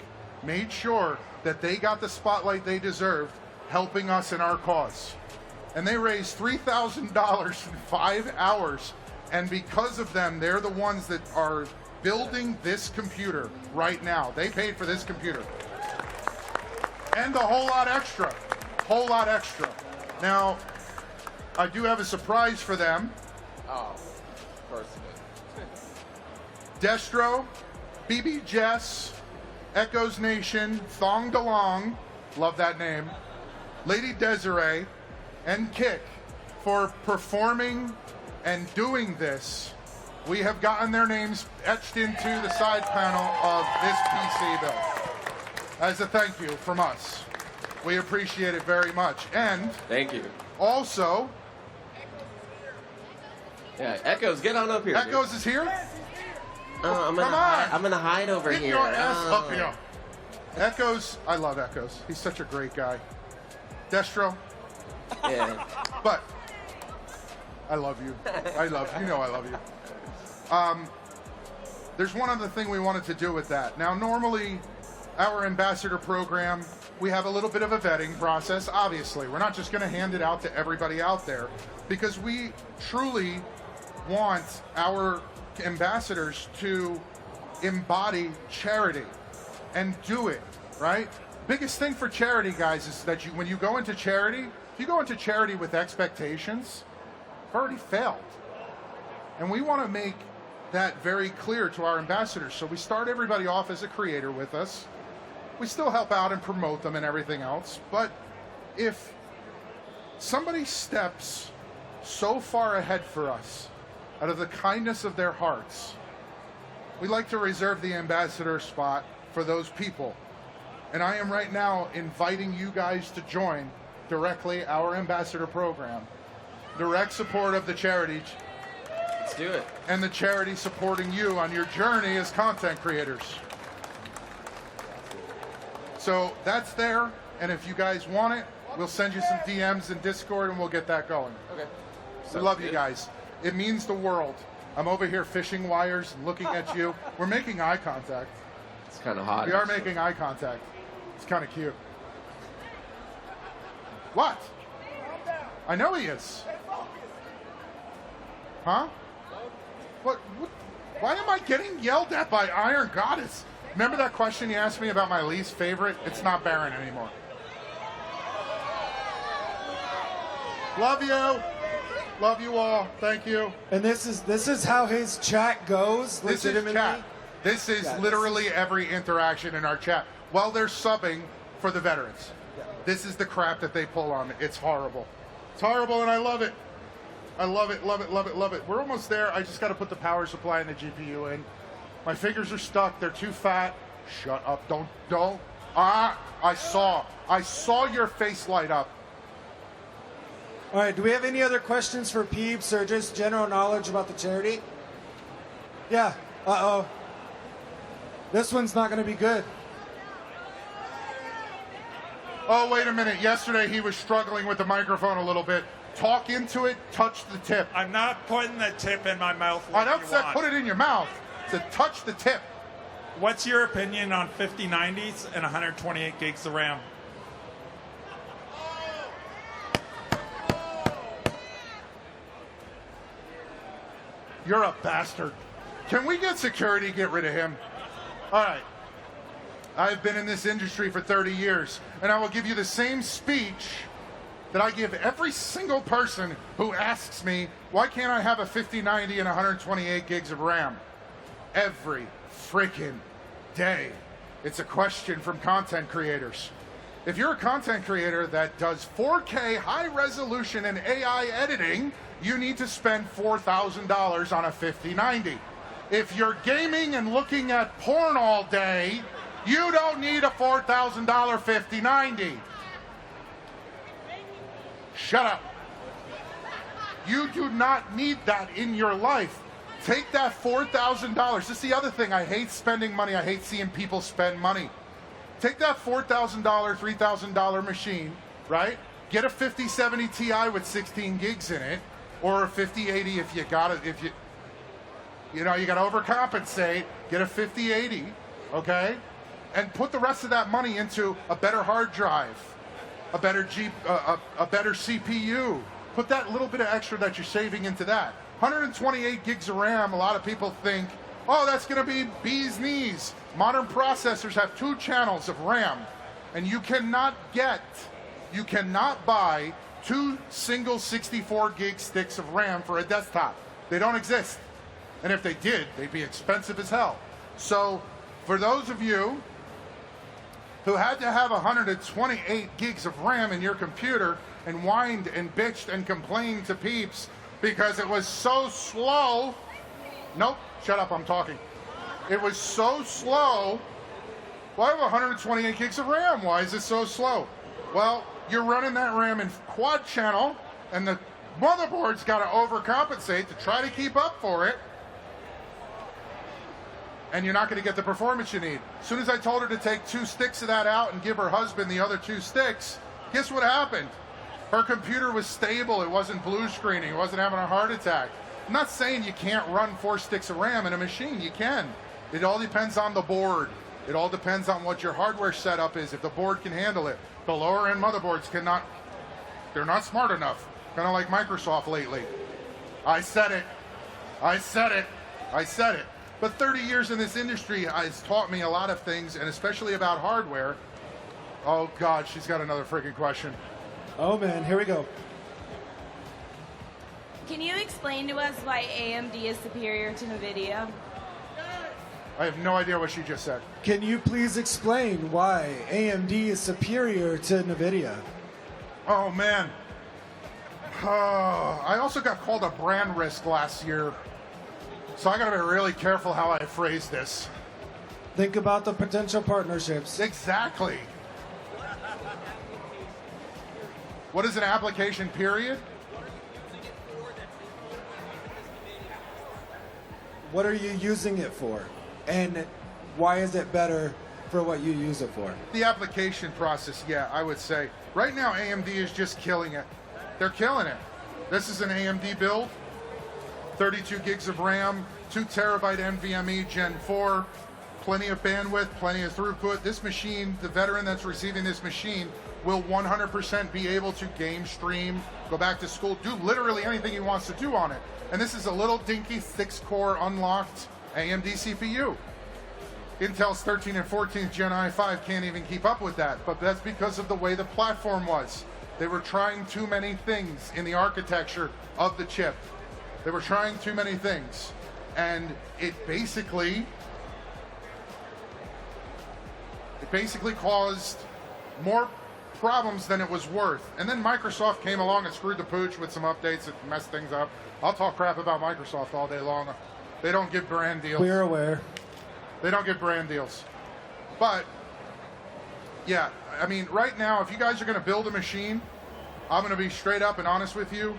[SPEAKER 2] made sure that they got the spotlight they deserved, helping us in our cause. And they raised $3,000 in 5 hours, and because of them, they're the ones that are building this computer right now. They paid for this computer. And a whole lot extra. Whole lot extra. Now, I do have a surprise for them.
[SPEAKER 8] Oh, of course it
[SPEAKER 2] Destro, BB Jess, Echoes Nation, Thong DeLong, love that name, Lady Desiree, and Kick for performing and doing this. We have gotten their names etched into the side panel of this PC bill as a thank you from us. We appreciate it very much. And
[SPEAKER 8] Thank you.
[SPEAKER 2] also,
[SPEAKER 8] Yeah, Echoes, get on up here. dude.
[SPEAKER 2] Echoes is here.
[SPEAKER 8] I'm
[SPEAKER 2] Come on.
[SPEAKER 8] I'm gonna hide over
[SPEAKER 2] Get
[SPEAKER 8] here.
[SPEAKER 2] your ass
[SPEAKER 8] Oh.
[SPEAKER 2] up here. Echoes, I love Echoes. He's such a great guy. Destro,
[SPEAKER 8] Yeah.
[SPEAKER 2] but I love you. I love you. You know I love you. There's one other thing we wanted to do with that. Now, normally, our ambassador program, we have a little bit of a vetting process, obviously. We're not just going to hand it out to everybody out there because we truly want our ambassadors to embody charity and do it, right? Biggest thing for charity, guys, is that when you go into charity, if you go into charity with expectations, you've already failed. And we want to make that very clear to our ambassadors. So we start everybody off as a creator with us. We still help out and promote them and everything else. But if somebody steps so far ahead for us out of the kindness of their hearts, we like to reserve the ambassador spot for those people. And I am right now inviting you guys to join directly our ambassador program. Direct support of the charity
[SPEAKER 8] Let's do it.
[SPEAKER 2] and the charity supporting you on your journey as content creators. So that's there, and if you guys want it, we'll send you some DMs in Discord and we'll get that going.
[SPEAKER 8] Okay.
[SPEAKER 2] We love you guys. It means the world. I'm over here fishing wires and looking at you. We're making eye contact.
[SPEAKER 8] It's kind of hot.
[SPEAKER 2] We are making eye contact. It's kind of cute. What? I know he is. Huh? What? Why am I getting yelled at by Iron Goddess? Remember that question you asked me about my least favorite? It's not Baron anymore. Love you. Love you all. Thank you.
[SPEAKER 5] And this is how his chat goes.
[SPEAKER 2] This is
[SPEAKER 5] legitimately.
[SPEAKER 2] chat. This is literally every interaction in our chat while they're subbing for the veterans. This is the crap that they pull on. It's horrible. It's horrible, and I love it. I love it, love it, love it, love it. We're almost there. I just got to put the power supply and the GPU in. My fingers are stuck. They're too fat. Shut up. Don't. I saw your face light up.
[SPEAKER 5] All right, do we have any other questions for Peeps or just general knowledge about the charity? Yeah, uh-oh. This one's not going to be good.
[SPEAKER 2] Oh, wait a minute. Yesterday he was struggling with the microphone a little bit. Talk into it, touch the tip.
[SPEAKER 9] I'm not putting the tip in my mouth.
[SPEAKER 2] I don't say put it in your mouth. To touch the tip.
[SPEAKER 9] What's your opinion on 5090s and 128 gigs of RAM?
[SPEAKER 2] You're a bastard. Can we get security? Get rid of him. All right. I've been in this industry for 30 years, and I will give you the same speech that I give every single person who asks me, why can't I have a 5090 and 128 gigs of RAM? Every freaking day. It's a question from content creators. If you're a content creator that does 4K high resolution and AI editing, you need to spend $4,000 on a 5090. If you're gaming and looking at porn all day, you don't need a $4,000 5090. Shut up. You do not need that in your life. Take that $4,000. This is the other thing. I hate spending money. I hate seeing people spend money. Take that $4,000, $3,000 machine, right? Get a 5070 Ti with 16 gigs in it, or a 5080 if you got it. If you got to overcompensate. Get a 5080, okay? And put the rest of that money into a better hard drive, a better CPU. Put that little bit of extra that you're saving into that. 128 gigs of RAM, a lot of people think, oh, that's going to be bee's knees. Modern processors have 2 channels of RAM, and you cannot buy 2 single 64 gig sticks of RAM for a desktop. They don't exist. And if they did, they'd be expensive as hell. So for those of you who had to have 128 gigs of RAM in your computer and whined and bitched and complained to Peeps because it was so slow. Nope, shut up, I'm talking. It was so slow. Why have 128 gigs of RAM? Why is it so slow? Well, you're running that RAM in quad channel, and the motherboard's got to overcompensate to try to keep up for it. And you're not going to get the performance you need. As soon as I told her to take 2 sticks of that out and give her husband the other 2 sticks, guess what happened? Her computer was stable. It wasn't blue screening. It wasn't having a heart attack. I'm not saying you can't run 4 sticks of RAM in a machine. You can. It all depends on the board. It all depends on what your hardware setup is, if the board can handle it. The lower end motherboards cannot. They're not smart enough. Kind of like Microsoft lately. I said it. I said it. I said it. But 30 years in this industry has taught me a lot of things, and especially about hardware. Oh, God, she's got another freaking question.
[SPEAKER 5] Oh, man, here we go.
[SPEAKER 6] Can you explain to us why AMD is superior to NVIDIA?
[SPEAKER 2] I have no idea what she just said.
[SPEAKER 5] Can you please explain why AMD is superior to NVIDIA?
[SPEAKER 2] Oh, man. I also got called a brand risk last year, so I got to be really careful how I phrase this.
[SPEAKER 5] Think about the potential partnerships.
[SPEAKER 2] Exactly. What is an application period?
[SPEAKER 5] What are you using it for? And why is it better for what you use it for?
[SPEAKER 2] The application process, yeah, I would say. Right now, AMD is just killing it. They're killing it. This is an AMD build. 32 gigs of RAM, 2 terabyte NVMe Gen 4, plenty of bandwidth, plenty of throughput. This machine, the veteran that's receiving this machine, will 100% be able to game stream, go back to school, do literally anything he wants to do on it. And this is a little dinky 6-core unlocked AMD CPU. Intel's 13 and 14th Gen i5 can't even keep up with that, but that's because of the way the platform was. They were trying too many things in the architecture of the chip. They were trying too many things, and it basically caused more problems than it was worth. And then Microsoft came along and screwed the pooch with some updates that messed things up. I'll talk crap about Microsoft all day long. They don't give brand deals.
[SPEAKER 5] We're aware.
[SPEAKER 2] They don't give brand deals. But, yeah, I mean, right now, if you guys are going to build a machine, I'm going to be straight up and honest with you.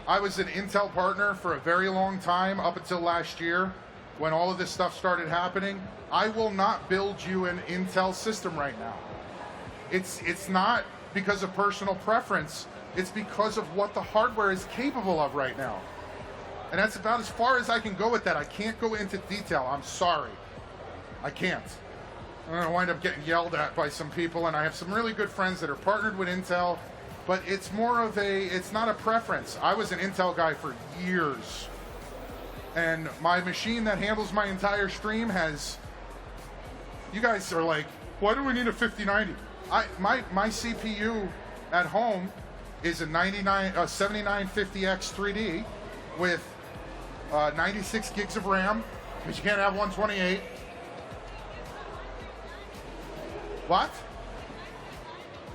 [SPEAKER 2] I was an Intel partner for a very long time, up until last year, when all of this stuff started happening. I will not build you an Intel system right now. It's not because of personal preference. It's because of what the hardware is capable of right now. And that's about as far as I can go with that. I can't go into detail. I'm sorry. I can't. I'm going to wind up getting yelled at by some people, and I have some really good friends that are partnered with Intel, but it's more of it's not a preference. I was an Intel guy for years, and my machine that handles my entire stream has, you guys are like, why do we need a 5090? My CPU at home is a 7950X 3D with 96 gigs of RAM, because you can't have 128. What?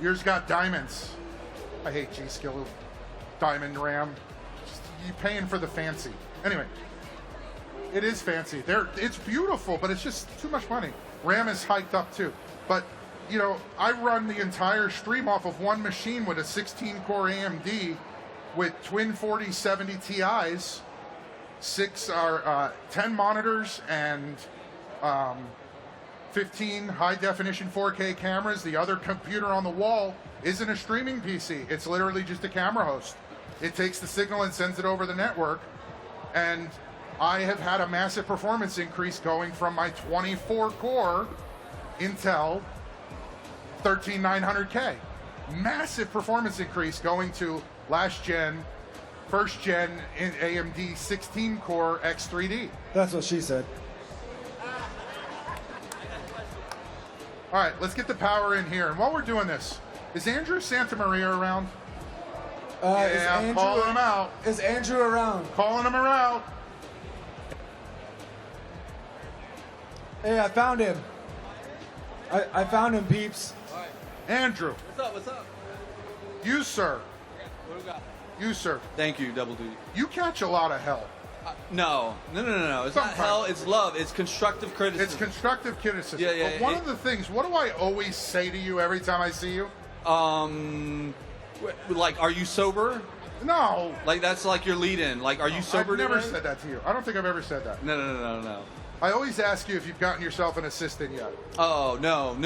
[SPEAKER 2] Yours got diamonds. I hate G-Skill diamond RAM. Just, you paying for the fancy. Anyway, it is fancy. It's beautiful, but it's just too much money. RAM is hiked up too. But, you know, I run the entire stream off of one machine with a 16-core AMD with twin 4070 Ti's, 10 monitors, and 15 high-definition 4K cameras. The other computer on the wall isn't a streaming PC. It's literally just a camera host. It takes the signal and sends it over the network. And I have had a massive performance increase going from my 24-core Intel 13900K. Massive performance increase going to first gen AMD 16-core X3D.
[SPEAKER 5] That's what she said.
[SPEAKER 2] All right, let's get the power in here. And while we're doing this, is Andrew Santamaria around? Yeah, I'm calling him out.
[SPEAKER 5] Is Andrew around?
[SPEAKER 2] Calling him around.
[SPEAKER 5] Hey, I found him. I found him, peeps.
[SPEAKER 2] Andrew.
[SPEAKER 10] What's up?
[SPEAKER 2] You, sir.
[SPEAKER 10] What do we got?
[SPEAKER 2] You, sir.
[SPEAKER 10] Thank you, Double Duty.
[SPEAKER 2] You catch a lot of hell.
[SPEAKER 10] No. It's
[SPEAKER 2] Sometimes.
[SPEAKER 10] not hell. It's love. It's constructive criticism.
[SPEAKER 2] It's constructive criticism.
[SPEAKER 10] Yeah.
[SPEAKER 2] But one of the things, what do I always say to you every time I see you?
[SPEAKER 10] Like, are you sober?
[SPEAKER 2] No.
[SPEAKER 10] Like, that's like your lead-in. Like, are you sober
[SPEAKER 2] I've never
[SPEAKER 10] today?
[SPEAKER 2] said that to you. I don't think I've ever said that.
[SPEAKER 10] No.
[SPEAKER 2] I always ask you if you've gotten yourself an assistant yet.
[SPEAKER 10] Oh, no.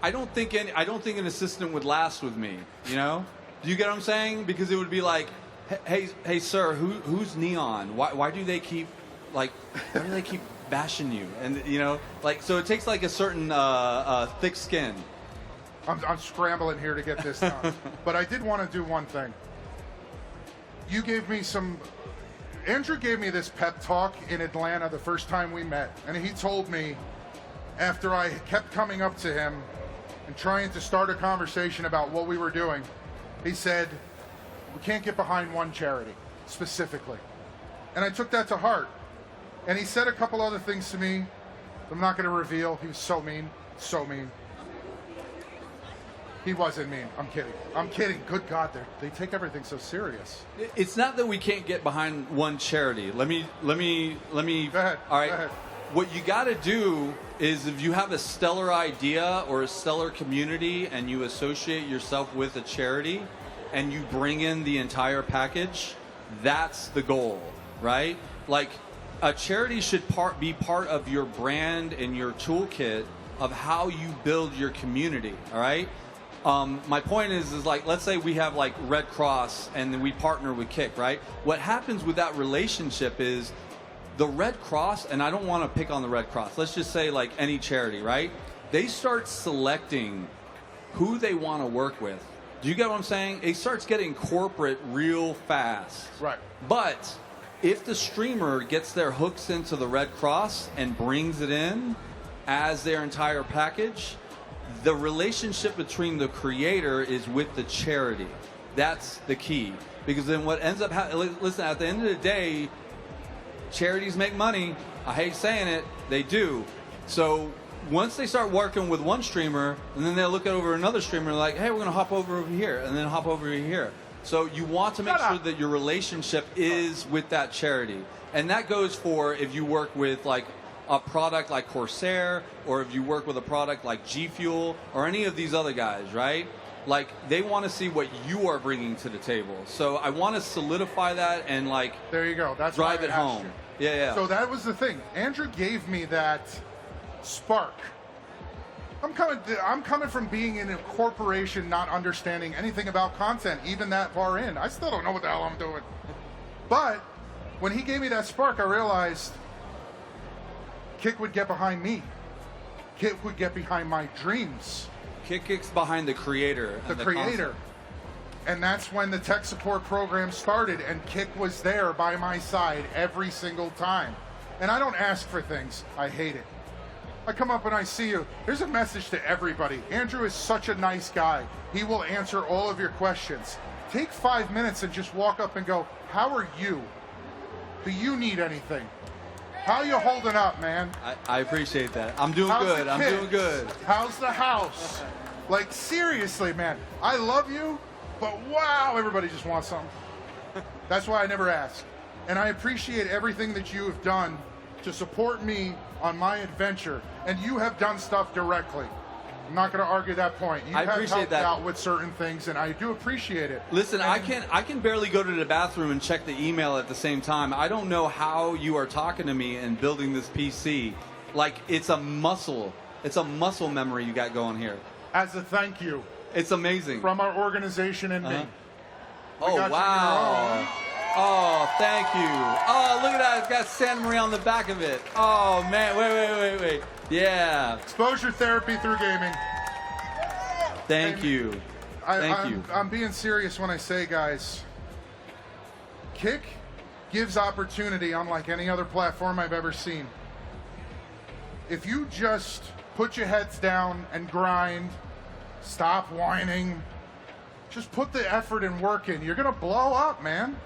[SPEAKER 10] I don't think an assistant would last with me, you know? Do you get what I'm saying? Because it would be like, hey, sir, who's Neon? Why do they keep bashing you? And, you know, like, so it takes like a certain thick skin.
[SPEAKER 2] I'm scrambling here to get this done. But I did want to do one thing. Andrew gave me this pep talk in Atlanta the first time we met. And he told me, after I kept coming up to him and trying to start a conversation about what we were doing, he said, we can't get behind one charity, specifically. And I took that to heart. And he said a couple other things to me I'm not going to reveal. He was so mean. He wasn't mean. I'm kidding. Good God, they take everything so serious.
[SPEAKER 10] It's not that we can't get behind one charity. Let me.
[SPEAKER 2] Go ahead.
[SPEAKER 10] All right.
[SPEAKER 2] Go ahead.
[SPEAKER 10] What you got to do is, if you have a stellar idea or a stellar community and you associate yourself with a charity and you bring in the entire package, that's the goal, right? Like, a charity should be part of your brand and your toolkit of how you build your community, all right? My point is like, let's say we have like Red Cross and then we partner with Kick, right? What happens with that relationship is the Red Cross, and I don't want to pick on the Red Cross, let's just say like any charity, right? They start selecting who they want to work with. Do you get what I'm saying? It starts getting corporate real fast.
[SPEAKER 2] Right.
[SPEAKER 10] But if the streamer gets their hooks into the Red Cross and brings it in as their entire package, the relationship between the creator is with the charity. That's the key. Because then what ends up happening, listen, at the end of the day, charities make money. I hate saying it, they do. So once they start working with one streamer, and then they'll look over another streamer and like, hey, we're going to hop over here, and then hop over here. So you want to make sure that your relationship is with that charity. And that goes for if you work with like a product like Corsair, or if you work with a product like G Fuel, or any of these other guys, right? Like, they want to see what you are bringing to the table. So I want to solidify that and, like,
[SPEAKER 2] there you go. That's
[SPEAKER 10] drive
[SPEAKER 2] why I
[SPEAKER 10] it
[SPEAKER 2] asked
[SPEAKER 10] home.
[SPEAKER 2] you.
[SPEAKER 10] Yeah.
[SPEAKER 2] So that was the thing. Andrew gave me that spark. I'm coming from being in a corporation, not understanding anything about content, even that far in. I still don't know what the hell I'm doing. But when he gave me that spark, I realized Kick would get behind me. Kick would get behind my dreams.
[SPEAKER 10] Kick's behind the creator.
[SPEAKER 2] The creator. And that's when the tech support program started, and Kick was there by my side every single time. And I don't ask for things. I hate it. I come up and I see you. Here's a message to everybody. Andrew is such a nice guy. He will answer all of your questions. Take 5 minutes and just walk up and go, how are you? Do you need anything? How you holding up, man?
[SPEAKER 10] I appreciate that. I'm doing
[SPEAKER 2] How's
[SPEAKER 10] good.
[SPEAKER 2] the
[SPEAKER 10] I'm
[SPEAKER 2] kids?
[SPEAKER 10] doing good.
[SPEAKER 2] How's the house? Like, seriously, man. I love you, but wow, everybody just wants something. That's why I never ask. And I appreciate everything that you have done to support me on my adventure. And you have done stuff directly. I'm not going to argue that point. You
[SPEAKER 10] I
[SPEAKER 2] have
[SPEAKER 10] appreciate
[SPEAKER 2] helped
[SPEAKER 10] that.
[SPEAKER 2] out with certain things, and I do appreciate it.
[SPEAKER 10] Listen,
[SPEAKER 2] And
[SPEAKER 10] I can barely go to the bathroom and check the email at the same time. I don't know how you are talking to me and building this PC. Like, it's a muscle. It's a muscle memory you got going here.
[SPEAKER 2] as a thank you
[SPEAKER 10] It's amazing.
[SPEAKER 2] from our organization and me.
[SPEAKER 10] Oh,
[SPEAKER 2] got you
[SPEAKER 10] wow. Oh, thank you. Oh, look at that. It's got Santa Maria on the back of it. Oh, man. Wait. Yeah.
[SPEAKER 2] Exposure therapy through gaming.
[SPEAKER 10] Thank you. Thank you.
[SPEAKER 2] I'm being serious when I say, guys, Kick gives opportunity unlike any other platform I've ever seen. If you just put your heads down and grind, stop whining, just put the effort and work in, you're going to blow up, man.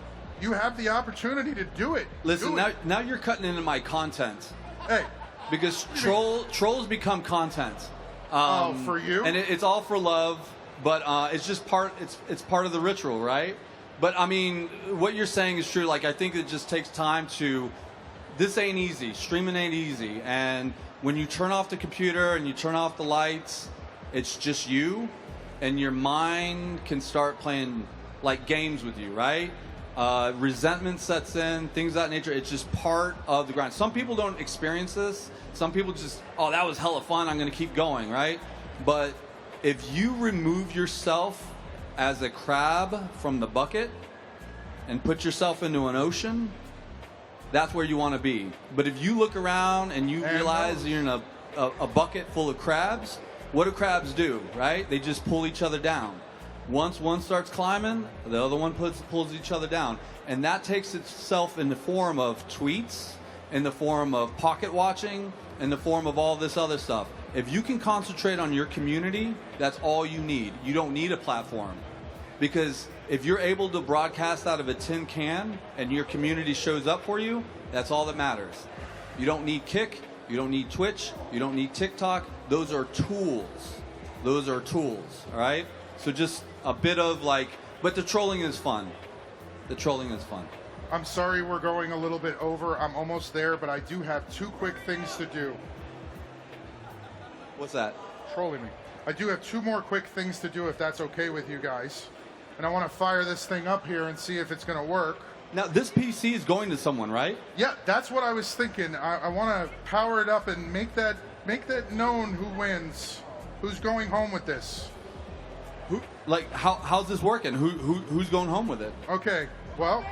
[SPEAKER 2] You have the opportunity to do it.
[SPEAKER 10] Listen,
[SPEAKER 2] Do it.
[SPEAKER 10] now you're cutting into my content.
[SPEAKER 2] Hey,
[SPEAKER 10] Because trolls become content.
[SPEAKER 2] for you?
[SPEAKER 10] And it's all for love, but it's just part. It's part of the ritual, right? But I mean, what you're saying is true. Like, I think it just takes time to. This ain't easy. Streaming ain't easy. And when you turn off the computer and you turn off the lights, it's just you, and your mind can start playing like games with you, right? Resentment sets in, things of that nature. It's just part of the grind. Some people don't experience this. Some people just, oh, that was hella fun, I'm going to keep going, right? But if you remove yourself as a crab from the bucket and put yourself into an ocean, that's where you want to be. But if you look around and you realize you're in a bucket full of crabs, what do crabs do, right? They just pull each other down. Once one starts climbing, the other one pulls each other down. And that takes itself in the form of tweets, in the form of pocket watching, in the form of all this other stuff. If you can concentrate on your community, that's all you need. You don't need a platform. Because if you're able to broadcast out of a tin can and your community shows up for you, that's all that matters. You don't need Kick, you don't need Twitch, you don't need TikTok. Those are tools. Those are tools, all right? So just a bit of like, but the trolling is fun. The trolling is fun.
[SPEAKER 2] I'm sorry we're going a little bit over. I'm almost there, but I do have 2 quick things to do.
[SPEAKER 10] What's that?
[SPEAKER 2] Trolling me. I do have 2 more quick things to do if that's okay with you guys. And I want to fire this thing up here and see if it's going to work.
[SPEAKER 10] Now, this PC is going to someone, right?
[SPEAKER 2] Yeah, that's what I was thinking. I want to power it up and make that known who wins, who's going home with this.
[SPEAKER 10] Who, like, how's this working? Who's going home with it?
[SPEAKER 2] Okay, well,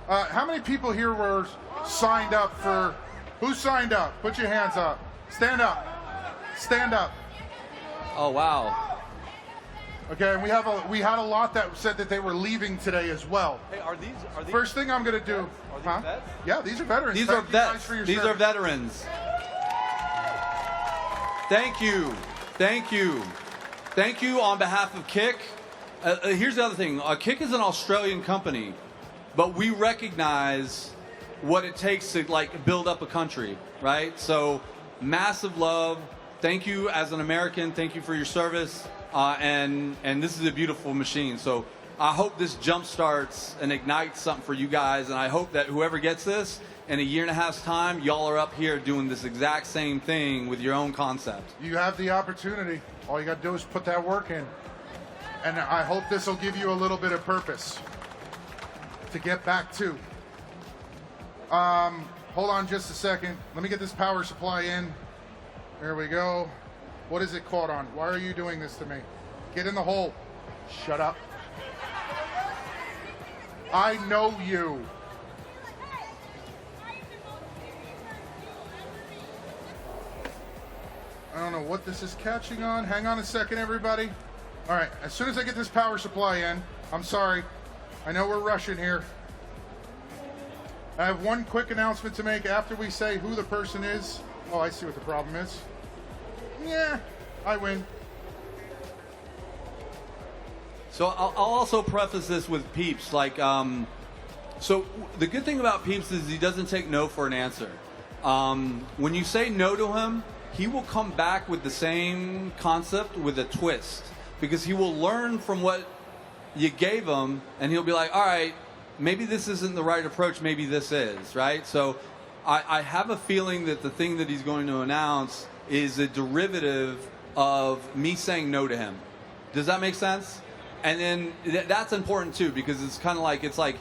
[SPEAKER 2] how many people here were signed up for, who signed up? Put your hands up. Stand up. Stand up.
[SPEAKER 10] Oh, wow.
[SPEAKER 2] Okay, and we had a lot that said that they were leaving today as well.
[SPEAKER 10] Hey, are these
[SPEAKER 2] First thing I'm going to do,
[SPEAKER 10] Are these vets?
[SPEAKER 2] Yeah, these are veterans.
[SPEAKER 10] These
[SPEAKER 2] Thank
[SPEAKER 10] are
[SPEAKER 2] you guys
[SPEAKER 10] vets.
[SPEAKER 2] for your
[SPEAKER 10] These are
[SPEAKER 2] service.
[SPEAKER 10] veterans. Thank you. Thank you. Thank you on behalf of Kick. Here's the other thing. Kick is an Australian company, but we recognize what it takes to like build up a country, right? So massive love. Thank you as an American. Thank you for your service. And this is a beautiful machine. So I hope this jump starts and ignites something for you guys. And I hope that whoever gets this in a year and a half's time, y'all are up here doing this exact same thing with your own concept.
[SPEAKER 2] You have the opportunity. All you got to do is put that work in. And I hope this will give you a little bit of purpose to get back to. Hold on just a second. Let me get this power supply in. There we go. What is it caught on? Why are you doing this to me? Get in the hole. Shut up. I know you. I don't know what this is catching on. Hang on a second, everybody. All right, as soon as I get this power supply in, I'm sorry. I know we're rushing here. I have one quick announcement to make after we say who the person is. Oh, I see what the problem is. Yeah, I win.
[SPEAKER 10] So I'll also preface this with Peeps. Like, so the good thing about Peeps is he doesn't take no for an answer. When you say no to him, he will come back with the same concept with a twist, because he will learn from what you gave him, and he'll be like, all right, maybe this isn't the right approach, maybe this is, right? So I have a feeling that the thing that he's going to announce is a derivative of me saying no to him. Does that make sense? And then that's important too, because it's kind of like, it's like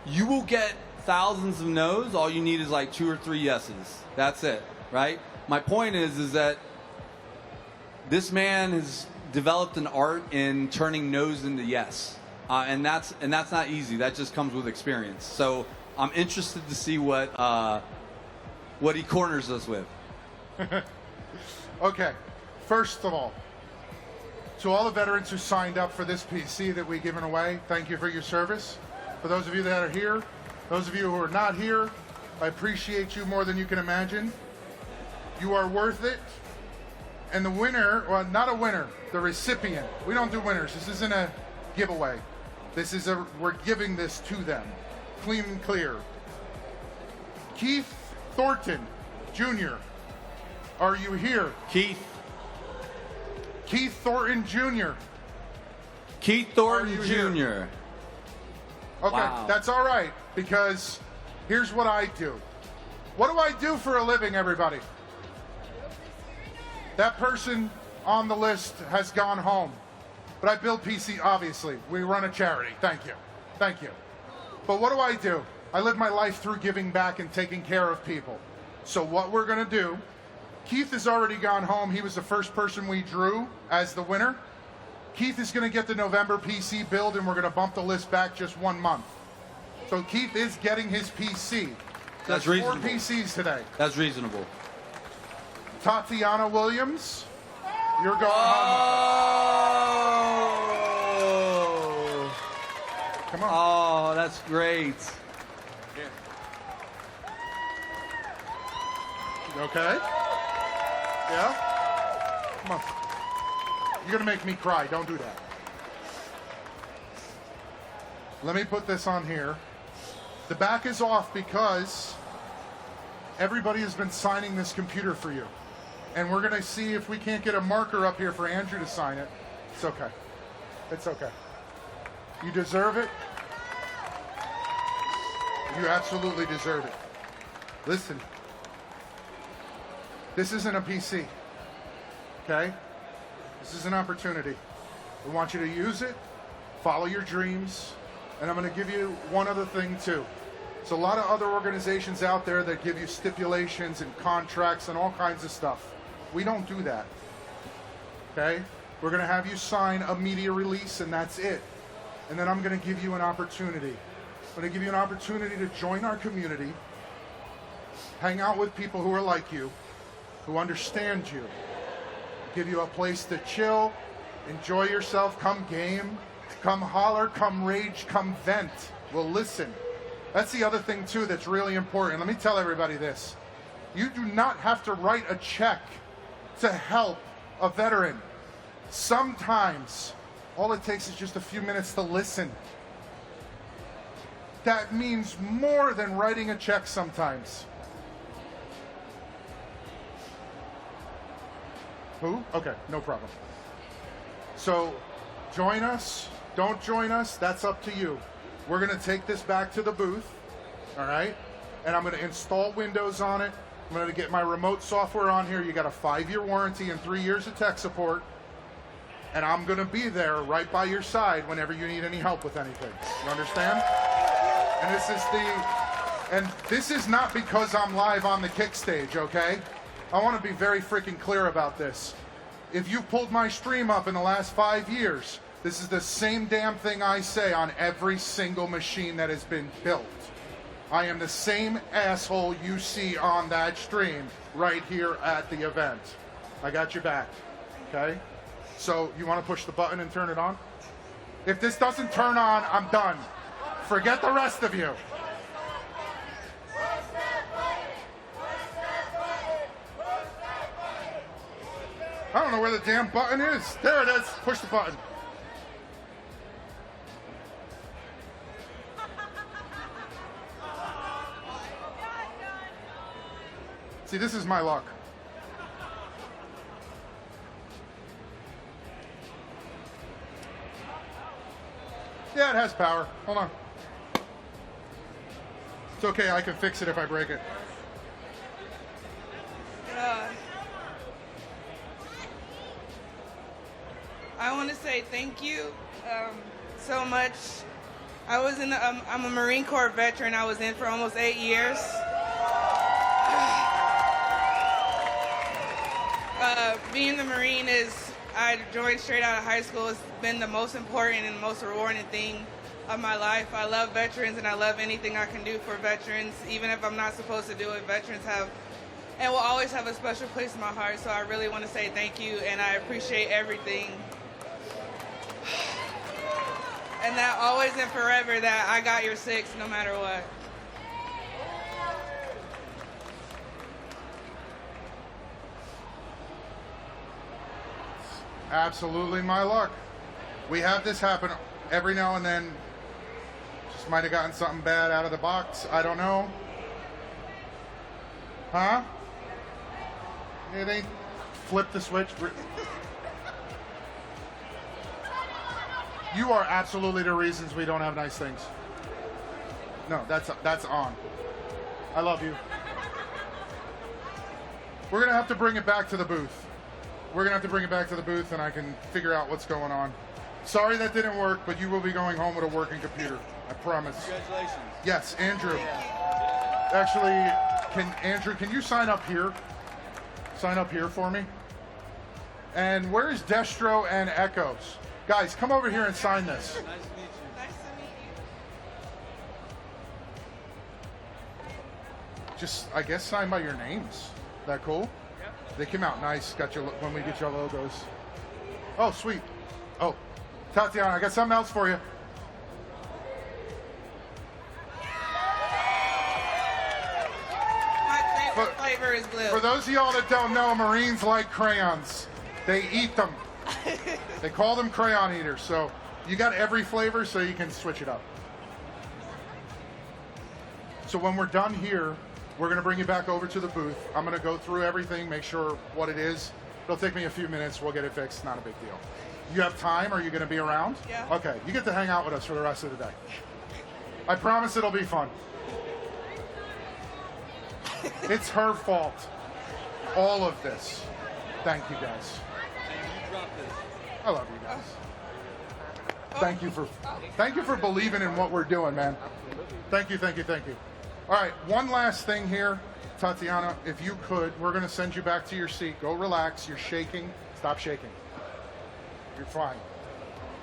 [SPEAKER 10] you will get thousands of no's, all you need is like 2 or 3 yeses. That's it, right? My point is that this man has developed an art in turning no's into yes. And that's not easy. That just comes with experience. So I'm interested to see what he corners us with.
[SPEAKER 2] Okay, first of all, to all the veterans who signed up for this PC that we've given away, thank you for your service. For those of you that are here, those of you who are not here, I appreciate you more than you can imagine. You are worth it. And the winner, well, not a winner, the recipient. We don't do winners. This isn't a giveaway. We're giving this to them, clean and clear. Keith Thornton, Jr. Are you here?
[SPEAKER 10] Keith
[SPEAKER 2] Thornton, Jr.
[SPEAKER 10] Keith Thornton,
[SPEAKER 2] Are you
[SPEAKER 10] Jr.
[SPEAKER 2] here? Okay,
[SPEAKER 10] Wow.
[SPEAKER 2] That's all right, because here's what I do. What do I do for a living, everybody? That person on the list has gone home. But I build PC, obviously. We run a charity. Thank you. Thank you. But what do? I live my life through giving back and taking care of people. So what we're going to do, Keith has already gone home. He was the first person we drew as the winner. Keith is going to get the November PC build, and we're going to bump the list back just 1 month. So Keith is getting his PC.
[SPEAKER 10] That's
[SPEAKER 2] There's
[SPEAKER 10] reasonable.
[SPEAKER 2] 4 PCs today.
[SPEAKER 10] That's reasonable.
[SPEAKER 2] Tatiana Williams, you're going home. Come on.
[SPEAKER 10] Oh, that's great.
[SPEAKER 2] You okay? Yeah? Come on. You're going to make me cry. Don't do that. Let me put this on here. The back is off because everybody has been signing this computer for you. And we're going to see if we can't get a marker up here for Andrew to sign it. It's okay. It's okay. You deserve it. You absolutely deserve it. Listen. This isn't a PC. Okay? This is an opportunity. We want you to use it, follow your dreams, and I'm going to give you one other thing too. There's a lot of other organizations out there that give you stipulations and contracts and all kinds of stuff. We don't do that. Okay? We're going to have you sign a media release, and that's it. And then I'm going to give you an opportunity. I'm going to give you an opportunity to join our community, hang out with people who are like you, who understand you, give you a place to chill, enjoy yourself, come game, come holler, come rage, come vent. We'll listen. That's the other thing too that's really important. Let me tell everybody this. You do not have to write a check to help a veteran. Sometimes all it takes is just a few minutes to listen. That means more than writing a check sometimes. Who? Okay, no problem. So, join us. Don't join us. That's up to you. We're going to take this back to the booth. All right? and I'm going to install Windows on it. I'm going to get my remote software on here. You got a 5-year warranty and 3 years of tech support. And I'm going to be there right by your side whenever you need any help with anything. You understand? And this is not because I'm live on the kick stage, okay? I want to be very freaking clear about this. If you've pulled my stream up in the last 5 years, this is the same damn thing I say on every single machine that has been built. I am the same asshole you see on that stream right here at the event. I got your back, okay? So you want to push the button and turn it on? If this doesn't turn on, I'm done. Forget the rest of you. I don't know where the damn button is. There it is. Push the button. See, this is my luck. Yeah, it has power. Hold on. It's okay, I can fix it if I break it.
[SPEAKER 11] I want to say thank you so much. I'm a Marine Corps veteran. I was in for almost 8 years. Being the Marine I joined straight out of high school. It's been the most important and most rewarding thing of my life. I love veterans and I love anything I can do for veterans. Even if I'm not supposed to do it, veterans have and will always have a special place in my heart. So I really want to say thank you and I appreciate everything. And that always and forever that I got your 6 no matter what.
[SPEAKER 2] Absolutely my luck. We have this happen every now and then. Just might have gotten something bad out of the box. I don't know. Huh? Yeah, they flipped the switch. You are absolutely the reasons we don't have nice things. No, that's on. I love you. We're going to have to bring it back to the booth. We're going to have to bring it back to the booth and I can figure out what's going on. Sorry that didn't work, but you will be going home with a working computer. I promise.
[SPEAKER 10] Congratulations.
[SPEAKER 2] Yes, Andrew. Actually, Andrew, can you sign up here? Sign up here for me. And where's Destro and Echoes? Guys, come over here and sign this.
[SPEAKER 11] Nice to meet you. Nice to meet you.
[SPEAKER 2] Just, I guess, sign by your names. That cool? Yep. They came out nice. Got your when we get your logos. Oh, sweet. Oh, Tatiana, I got something else for you.
[SPEAKER 11] My favorite flavor is blue.
[SPEAKER 2] For those of y'all that don't know, Marines like crayons. They eat them. They call them crayon eaters. So you got every flavor, so you can switch it up. So when we're done here, we're going to bring you back over to the booth. I'm going to go through everything, make sure what it is. It'll take me a few minutes. We'll get it fixed. Not a big deal. You have time? Are you going to be around?
[SPEAKER 11] Yeah.
[SPEAKER 2] Okay. You get to hang out with us for the rest of the day. I promise it'll be fun. It's her fault. All of this. Thank you, guys. I love you guys. Thank you for believing in what we're doing, man. Thank you. All right, one last thing here. Tatiana, if you could, we're going to send you back to your seat. Go relax. You're shaking. Stop shaking. You're fine.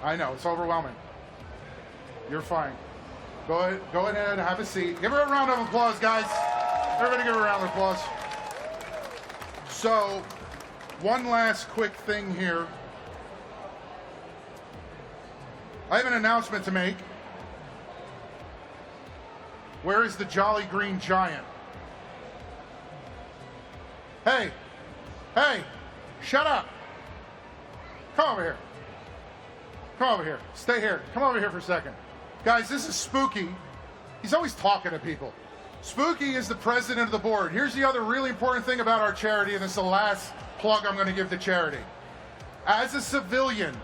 [SPEAKER 2] I know, it's overwhelming. You're fine. Go ahead, have a seat. Give her a round of applause, guys. Everybody give her a round of applause. So, one last quick thing here. I have an announcement to make. Where is the Jolly Green Giant? Hey, shut up. Come over here. Stay here. Come over here for a second. Guys, this is Spooky. He's always talking to people. Spooky is the president of the board. Here's the other really important thing about our charity, and this is the last plug I'm going to give to charity. As a civilian,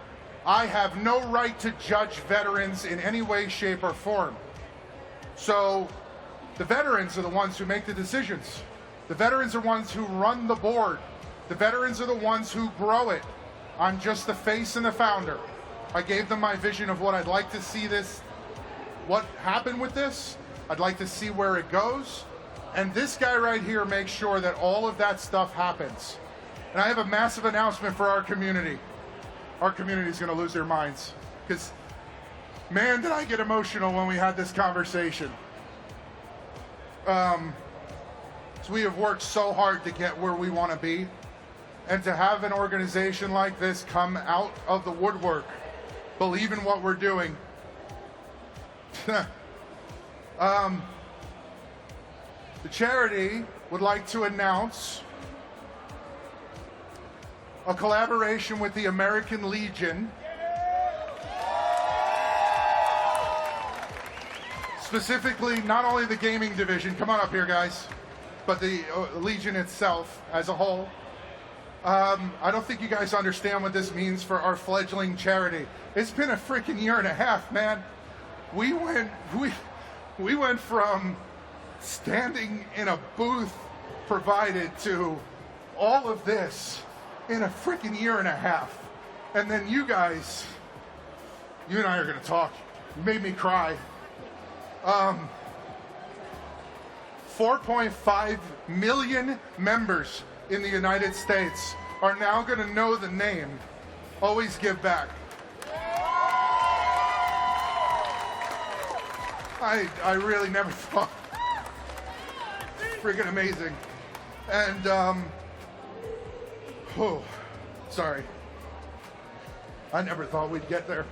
[SPEAKER 2] I have no right to judge veterans in any way, shape, or form. So The veterans are the ones who make the decisions. The veterans are ones who run the board. The veterans are the ones who grow it. I'm just the face and the founder. I gave them my vision of what I'd like to see what happened with this. I'd like to see where it goes. And this guy right here makes sure that all of that stuff happens. And I have a massive announcement for our community. Our community is going to lose their minds. Because, man, did I get emotional when we had this conversation. So we have worked so hard to get where we want to be. And to have an organization like this come out of the woodwork, believe in what we're doing. The charity would like to announce a collaboration with the American Legion, specifically not only the gaming division, come on up here guys, but the Legion itself as a whole. I don't think you guys understand what this means for our fledgling charity. It's been a freaking year and a half, man. We went from standing in a booth provided to all of this in a freaking year and a half. And then you guys, you and I are going to talk. You made me cry. 4.5 million members in the United States are now going to know the name Always Give Back. I really never thought. Freaking amazing. And oh, sorry. I never thought we'd get there.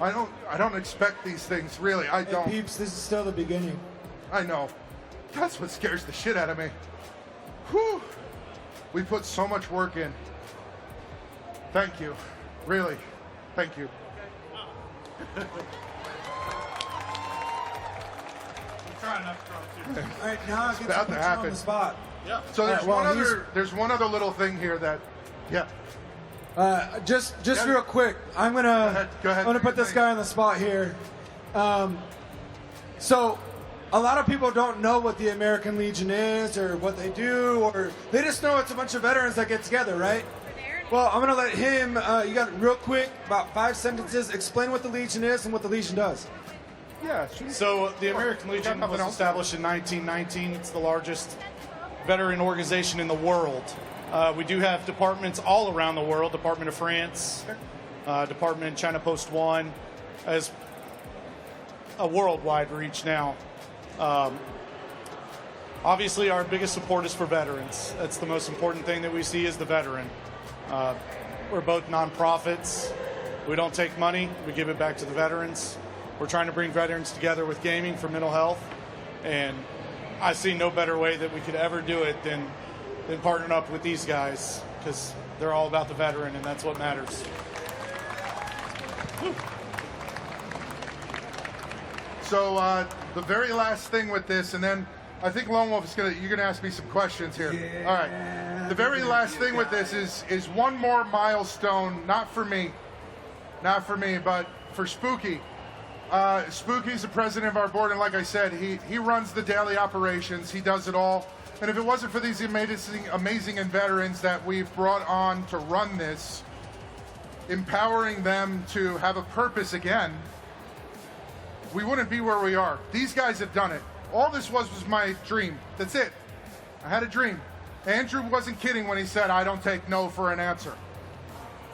[SPEAKER 2] I don't expect these things, really. I don't.
[SPEAKER 5] Hey, peeps, this is still the beginning.
[SPEAKER 2] I know. That's what scares the shit out of me. Whew. We put so much work in. Thank you. Really. Thank you.
[SPEAKER 9] Trying not to drop too.
[SPEAKER 5] All right, now I
[SPEAKER 2] It's
[SPEAKER 5] get
[SPEAKER 2] about
[SPEAKER 5] to
[SPEAKER 2] to
[SPEAKER 5] put you on
[SPEAKER 2] happen.
[SPEAKER 5] the spot.
[SPEAKER 9] Yeah.
[SPEAKER 2] So there's
[SPEAKER 5] All right,
[SPEAKER 2] there's one other little thing here that, yeah.
[SPEAKER 5] Just
[SPEAKER 2] Yeah.
[SPEAKER 5] real quick, I'm gonna
[SPEAKER 2] Go ahead.
[SPEAKER 5] I'm gonna put this guy on the spot here. So, a lot of people don't know what the American Legion is or what they do, or they just know it's a bunch of veterans that get together, right? Well, I'm gonna let him. You got real quick, about 5 sentences. Explain what the Legion is and what the Legion does.
[SPEAKER 2] Yeah.
[SPEAKER 12] So the American Legion
[SPEAKER 2] nothing
[SPEAKER 12] was
[SPEAKER 2] else?
[SPEAKER 12] established in 1919. It's the largest veteran organization in the world. We do have departments all around the world. Department of France, department in China Post 1, as a worldwide reach now. Obviously, our biggest support is for veterans. That's the most important thing that we see is the veteran. We're both nonprofits. We don't take money. We give it back to the veterans. We're trying to bring veterans together with gaming for mental health. And I see no better way that we could ever do it than partnering up with these guys, because they're all about the veteran, and that's what matters.
[SPEAKER 2] So the very last thing with this, and then I think Lone Wolf you're gonna ask me some questions here.
[SPEAKER 5] Yeah.
[SPEAKER 2] All right. The very last thing with this is one more milestone, not for me, but for Spooky. Spooky's the president of our board, and like I said, he runs the daily operations. He does it all. And if it wasn't for these amazing veterans that we've brought on to run this, empowering them to have a purpose again, we wouldn't be where we are. These guys have done it. All this was my dream. That's it. I had a dream. Andrew wasn't kidding when he said, I don't take no for an answer.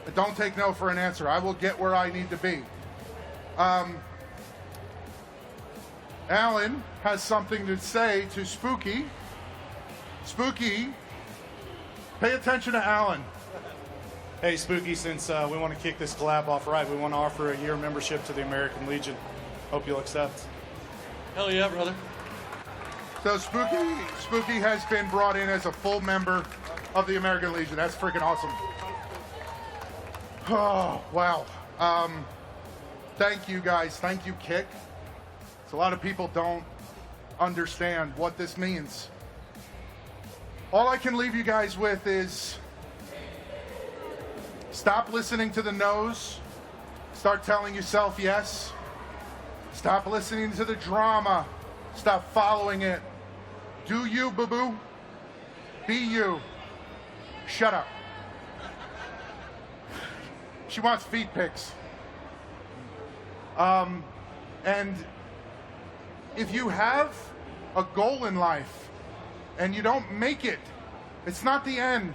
[SPEAKER 2] I don't take no for an answer. I will get where I need to be. Alan has something to say to Spooky. Spooky, pay attention to Alan.
[SPEAKER 12] Hey, Spooky, since we want to kick this collab off right, we want to offer a year membership to the American Legion. Hope you'll accept.
[SPEAKER 10] Hell yeah, brother.
[SPEAKER 2] So Spooky has been brought in as a full member of the American Legion. That's freaking awesome. Oh, wow. Thank you, guys. Thank you, Kick. So a lot of people don't understand what this means. All I can leave you guys with is stop listening to the no's. Start telling yourself yes. Stop listening to the drama. Stop following it. Do you, boo-boo. Be you. Shut up. She wants feet pics. And if you have a goal in life and you don't make it, it's not the end.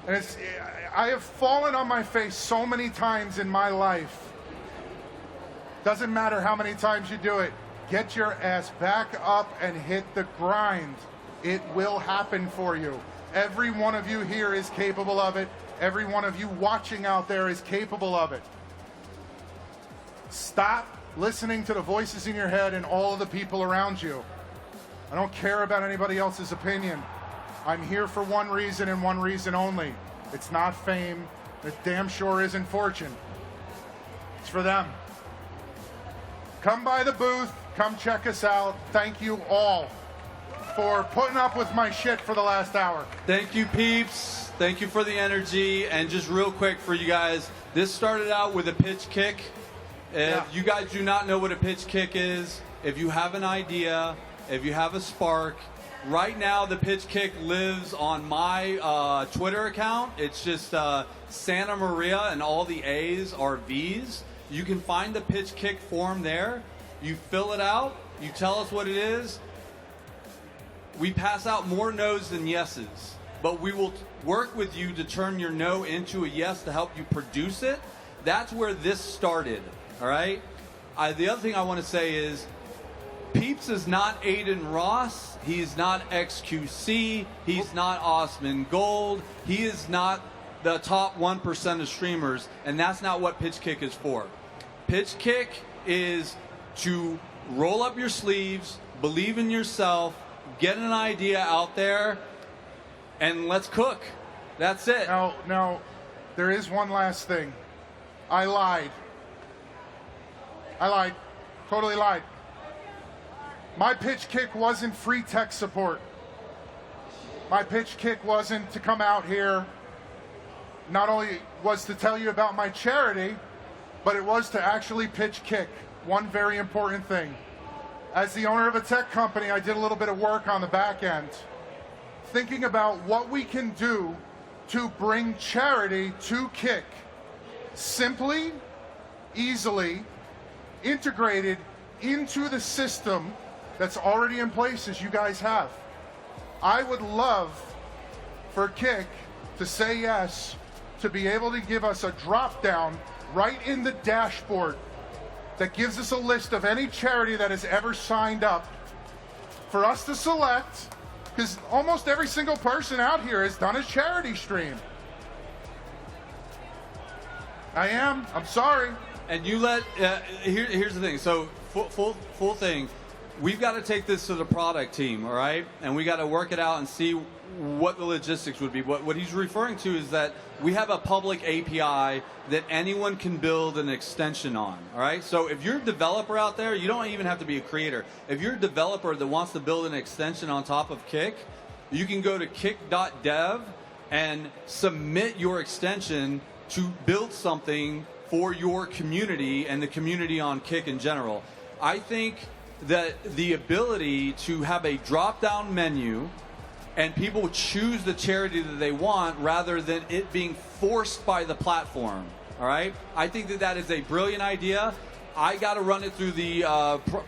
[SPEAKER 2] And I have fallen on my face so many times in my life. Doesn't matter how many times you do it. Get your ass back up and hit the grind. It will happen for you. Every one of you here is capable of it. Every one of you watching out there is capable of it. Stop listening to the voices in your head and all of the people around you. I don't care about anybody else's opinion. I'm here for one reason and one reason only. It's not fame. It damn sure isn't fortune. It's for them. Come by the booth. Come check us out. Thank you all for putting up with my shit for the last hour.
[SPEAKER 10] Thank you, peeps. Thank you for the energy. And just real quick for you guys, this started out with a pitch kick. If you guys do not know what a pitch kick is, if you have an idea, if you have a spark, right now the pitch kick lives on my Twitter account. It's just Santa Maria, and all the A's are V's. You can find the pitch kick form there. You fill it out. You tell us what it is. We pass out more no's than yeses, but we will work with you to turn your no into a yes to help you produce it. That's where this started, all right? The other thing I want to say is Peeps is not Aiden Ross. He's not XQC. He's not Osman Gold. He is not the top 1% of streamers, and that's not what Pitch Kick is for. Pitch Kick is to roll up your sleeves, believe in yourself, get an idea out there, and let's cook. That's it.
[SPEAKER 2] Now, there is one last thing. I lied. Totally lied. My pitch kick wasn't free tech support. My pitch kick wasn't to come out here. Not only was to tell you about my charity, but it was to actually pitch kick. One very important thing. As the owner of a tech company, I did a little bit of work on the back end, thinking about what we can do to bring charity to Kick. Simply, easily, integrated into the system that's already in place as you guys have. I would love for Kick to say yes, to be able to give us a drop down right in the dashboard that gives us a list of any charity that has ever signed up for us to select, because almost every single person out here has done a charity stream. I'm sorry.
[SPEAKER 10] And you let, here's the thing. So full thing. We've got to take this to the product team, all right? And we got to work it out and see what the logistics would be. What he's referring to is that we have a public API that anyone can build an extension on, all right? So if you're a developer out there, you don't even have to be a creator. If you're a developer that wants to build an extension on top of Kick, you can go to kick.dev and submit your extension to build something for your community and the community on Kick in general. I think that the ability to have a drop-down menu and people choose the charity that they want rather than it being forced by the platform, all right? I think that that is a brilliant idea. I got to run it through the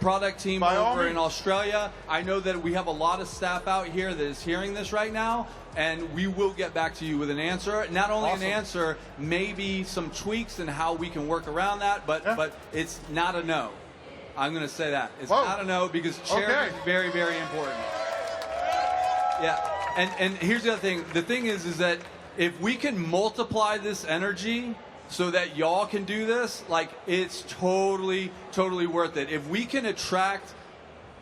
[SPEAKER 10] product team over in Australia. I know that we have a lot of staff out here that is hearing this right now, and we will get back to you with an answer. Not only an answer, maybe some tweaks and how we can work around that, but it's not a no. I'm going to say that. It's not a no because charity is very, very important. Yeah, and here's the other thing. The thing is that if we can multiply this energy so that y'all can do this, like, it's totally, totally worth it. If we can attract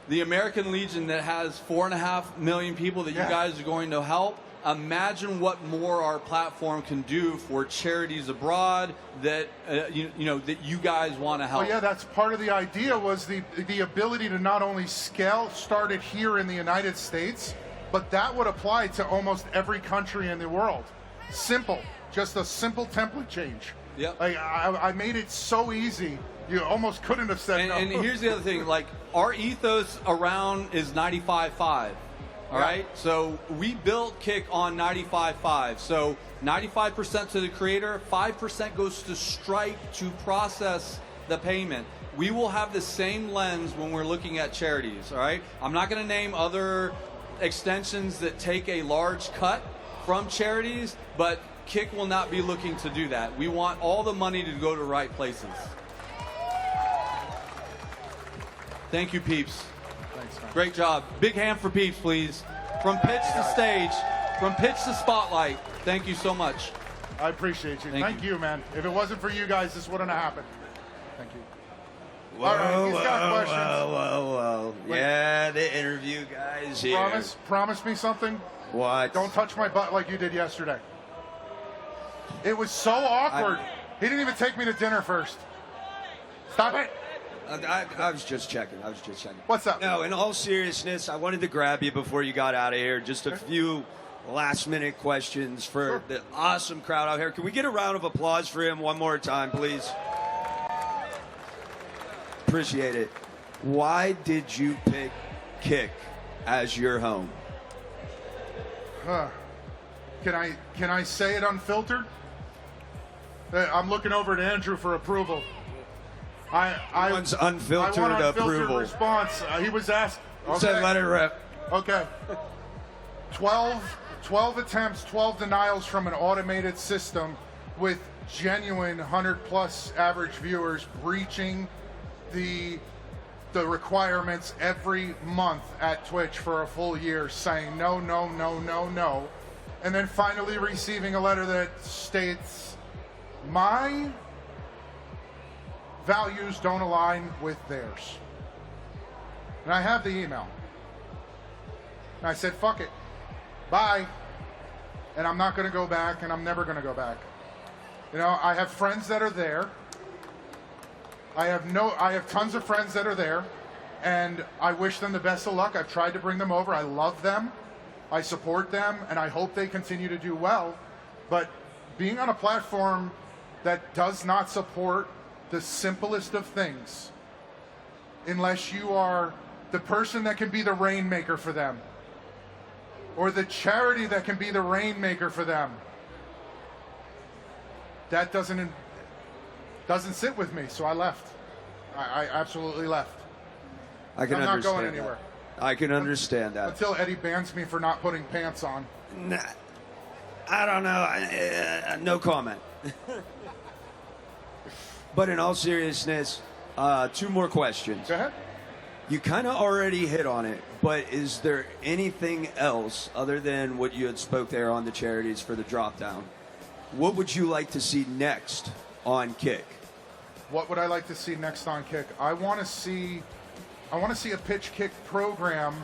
[SPEAKER 10] the American Legion that has 4.5 million people that you guys are going to help, imagine what more our platform can do for charities abroad that that you guys want to help.
[SPEAKER 2] Well, yeah, that's part of the idea, was the ability to not only scale, start it here in the United States, but that would apply to almost every country in the world. Simple, just a simple template change.
[SPEAKER 10] Yep.
[SPEAKER 2] Like I made it so easy. You almost couldn't have said no.
[SPEAKER 10] And here's the other thing, like our ethos around is 95.5. All right, so we built Kick on 95.5. So 95% to the creator, 5% goes to Stripe to process the payment. We will have the same lens when we're looking at charities. All right, I'm not going to name other extensions that take a large cut from charities, but Kick will not be looking to do that. We want all the money to go to right places. Thank you, Peeps.
[SPEAKER 2] Thanks, man.
[SPEAKER 10] Great job. Big hand for Peeps, please. From pitch to stage, from pitch to spotlight. Thank you so much.
[SPEAKER 2] I appreciate you. Thank you, man. If it wasn't for you guys, this wouldn't have happened. Thank you.
[SPEAKER 13] Whoa,
[SPEAKER 2] all right, he's got questions.
[SPEAKER 13] Whoa. Yeah, the interview guys here.
[SPEAKER 2] Promise me something.
[SPEAKER 13] What?
[SPEAKER 2] Don't touch my butt like you did yesterday. It was so awkward. He didn't even take me to dinner first. Stop it.
[SPEAKER 13] I was just checking.
[SPEAKER 2] What's up?
[SPEAKER 13] No, in all seriousness, I wanted to grab you before you got out of here. Just a few last-minute questions for the awesome crowd out here. Can we get a round of applause for him one more time, please? Appreciate it. Why did you pick Kick as your home?
[SPEAKER 2] Can I say it unfiltered? I'm looking over at Andrew for approval. I
[SPEAKER 13] want unfiltered approval.
[SPEAKER 2] Response. He was asked.
[SPEAKER 13] Okay. Said let it rip.
[SPEAKER 2] Okay. 12 attempts, 12 denials from an automated system with genuine 100+ average viewers breaching the requirements every month at Twitch for a full year, saying no, and then finally receiving a letter that states my values don't align with theirs. And I have the email. And I said, fuck it. Bye. And I'm not going to go back, and I'm never going to go back. You know, I have friends that are there. I have tons of friends that are there, and I wish them the best of luck. I've tried to bring them over. I love them. I support them, and I hope they continue to do well. But being on a platform that does not support the simplest of things, unless you are the person that can be the rainmaker for them, or the charity that can be the rainmaker for them, that doesn't sit with me. So I left. I absolutely left.
[SPEAKER 13] I can
[SPEAKER 2] I'm
[SPEAKER 13] understand
[SPEAKER 2] not going anywhere.
[SPEAKER 13] I can understand that.
[SPEAKER 2] Until Eddie bans me for not putting pants on.
[SPEAKER 13] Nah, I don't know. No comment. But in all seriousness, 2 more questions.
[SPEAKER 2] Go ahead.
[SPEAKER 13] You kind of already hit on it, but is there anything else other than what you had spoke there on the charities for the drop down? What would you like to see next on Kick?
[SPEAKER 2] What would I like to see next on Kick? I want to see a pitch kick program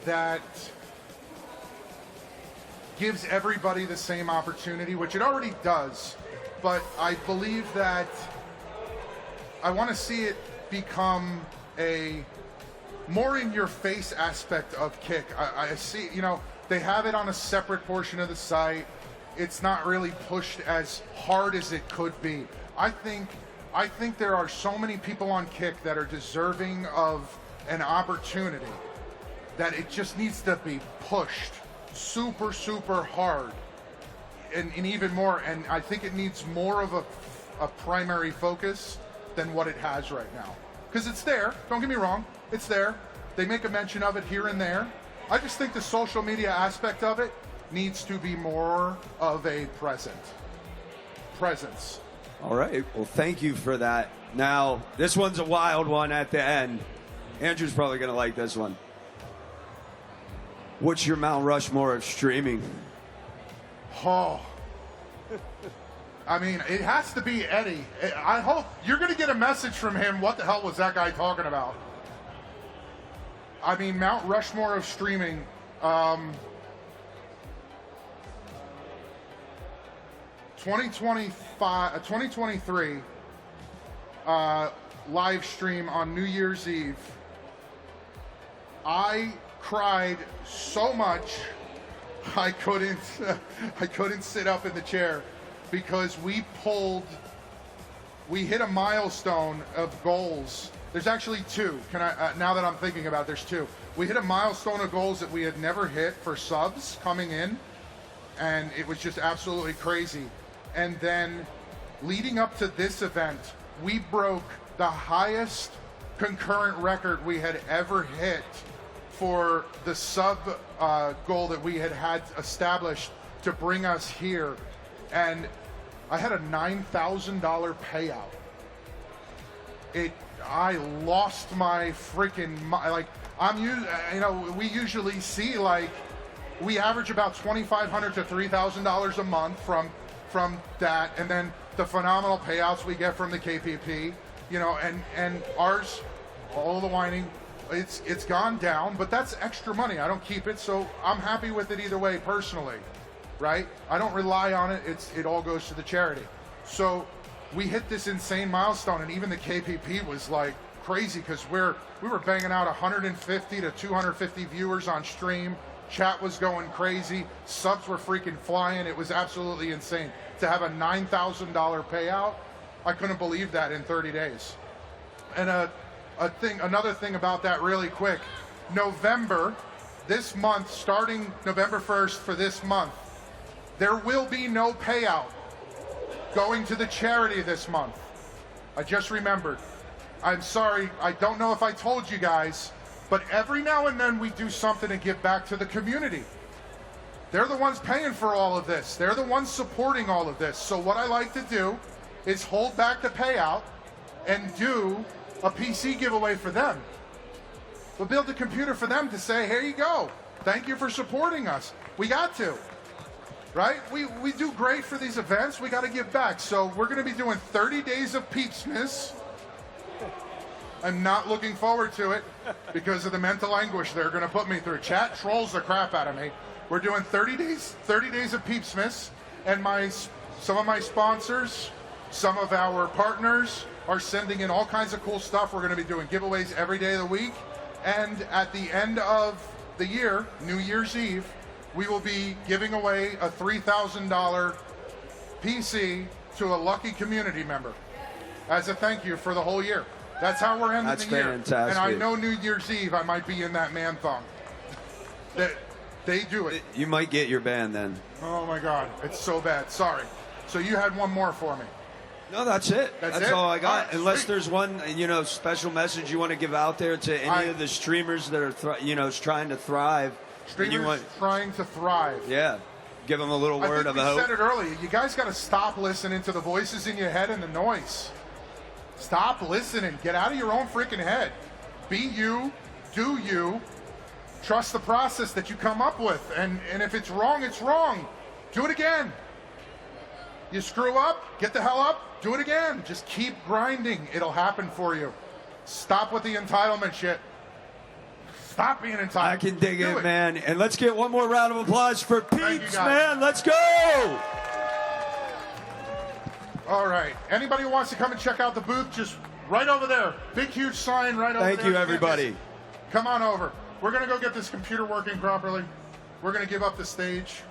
[SPEAKER 2] that gives everybody the same opportunity, which it already does. But I believe that I want to see it become a more in-your-face aspect of Kick. I see, they have it on a separate portion of the site. It's not really pushed as hard as it could be. I think there are so many people on Kick that are deserving of an opportunity that it just needs to be pushed super, super hard and even more. And I think it needs more of a primary focus than what it has right now. Because it's there. Don't get me wrong. It's there. They make a mention of it here and there. I just think the social media aspect of it needs to be more of a presence.
[SPEAKER 13] All right. Well, thank you for that. Now, this one's a wild one at the end. Andrew's probably going to like this one. What's your Mount Rushmore of streaming?
[SPEAKER 2] Oh. I mean, it has to be Eddie. I hope you're going to get a message from him. What the hell was that guy talking about? I mean, Mount Rushmore of streaming. 2023 live stream on New Year's Eve. I cried so much I couldn't sit up in the chair. because we hit a milestone of goals. There's actually two. Now that I'm thinking about it, there's two. We hit a milestone of goals that we had never hit for subs coming in, and it was just absolutely crazy. And then leading up to this event, we broke the highest concurrent record we had ever hit for the sub goal that we had established to bring us here. And I had a $9,000 payout. I lost my freaking we usually see we average about $2,500 to $3,000 a month from that, and then the phenomenal payouts we get from the KPP, and ours, all the whining, it's gone down, but that's extra money. I don't keep it, so I'm happy with it either way personally, right? I don't rely on it. It all goes to the charity. So we hit this insane milestone, and even the KPP was like crazy because we were banging out 150 to 250 viewers on stream. Chat was going crazy. Subs were freaking flying. It was absolutely insane. To have a $9,000 payout, I couldn't believe that in 30 days. And another thing about that really quick, November, this month, starting November 1st for this month, there will be no payout going to the charity this month. I just remembered. I'm sorry, I don't know if I told you guys, but every now and then we do something to give back to the community. They're the ones paying for all of this. They're the ones supporting all of this. So what I like to do is hold back the payout and do a PC giveaway for them. We'll build a computer for them to say, here you go. Thank you for supporting us. We got to. Right? We do great for these events. We got to give back. So we're going to be doing 30 days of Peepsmas. I'm not looking forward to it because of the mental anguish they're going to put me through. Chat trolls the crap out of me. We're doing 30 days of Peepsmas, and some of my sponsors, some of our partners are sending in all kinds of cool stuff. We're going to be doing giveaways every day of the week, and at the end of the year, New Year's Eve, we will be giving away a $3,000 PC to a lucky community member as a thank you for the whole year. That's how we're ending the year.
[SPEAKER 13] Fantastic.
[SPEAKER 2] And I know New Year's Eve I might be in that man thong. They do it.
[SPEAKER 13] You might get your ban then.
[SPEAKER 2] Oh my God, it's so bad. Sorry. So you had one more for me.
[SPEAKER 13] No, that's it. That's all I got.
[SPEAKER 2] All right,
[SPEAKER 13] Unless
[SPEAKER 2] sweet.
[SPEAKER 13] there's one, special message you want to give out there to any of the streamers that are, trying to thrive.
[SPEAKER 2] Streamers trying to thrive.
[SPEAKER 13] Yeah. Give them a little word of
[SPEAKER 2] hope.
[SPEAKER 13] hope.
[SPEAKER 2] I said it earlier. You guys got to stop listening to the voices in your head and the noise. Stop listening. Get out of your own freaking head. Be you. Do you. Trust the process that you come up with. And if it's wrong, it's wrong. Do it again. You screw up, get the hell up, do it again. Just keep grinding. It'll happen for you. Stop with the entitlement shit. Stop being entitled.
[SPEAKER 13] I can dig it, man. And let's get one more round of applause for Peeps, man. Let's go.
[SPEAKER 2] All right. Anybody who wants to come and check out the booth, just right over there. Big, huge sign right over there.
[SPEAKER 13] Thank you, everybody.
[SPEAKER 2] Come on over. We're going to go get this computer working properly. We're going to give up the stage.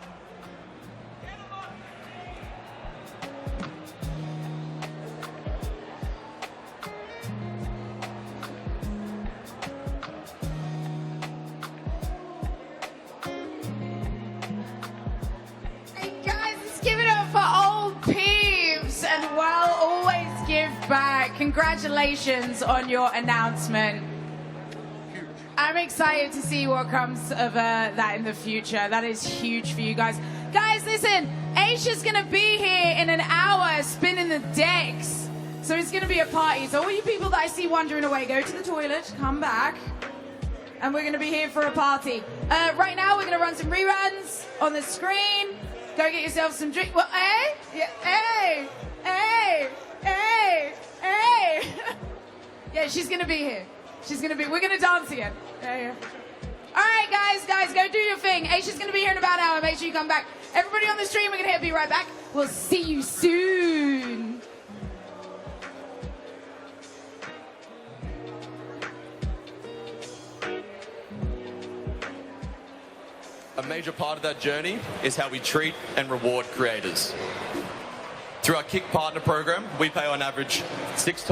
[SPEAKER 1] Congratulations on your announcement. I'm excited to see what comes of that in the future. That is huge for you guys. Guys, listen, Aisha's going to be here in an hour spinning the decks. So it's going to be a party. So all you people that I see wandering away, go to the toilet, come back, and we're going to be here for a party. Right now, we're going to run some reruns on the screen. Go get yourself some drink. Well, hey? Yeah, hey! Hey! Hey! Hey! Yeah, she's gonna be here. We're gonna dance again. Yeah. All right, guys, go do your thing. Aisha's gonna be here in about an hour. Make sure you come back. Everybody on the stream, we're gonna be right back. We'll see you soon.
[SPEAKER 14] A major part of that journey is how we treat and reward creators. Through our Kick Partner program, we pay on average 6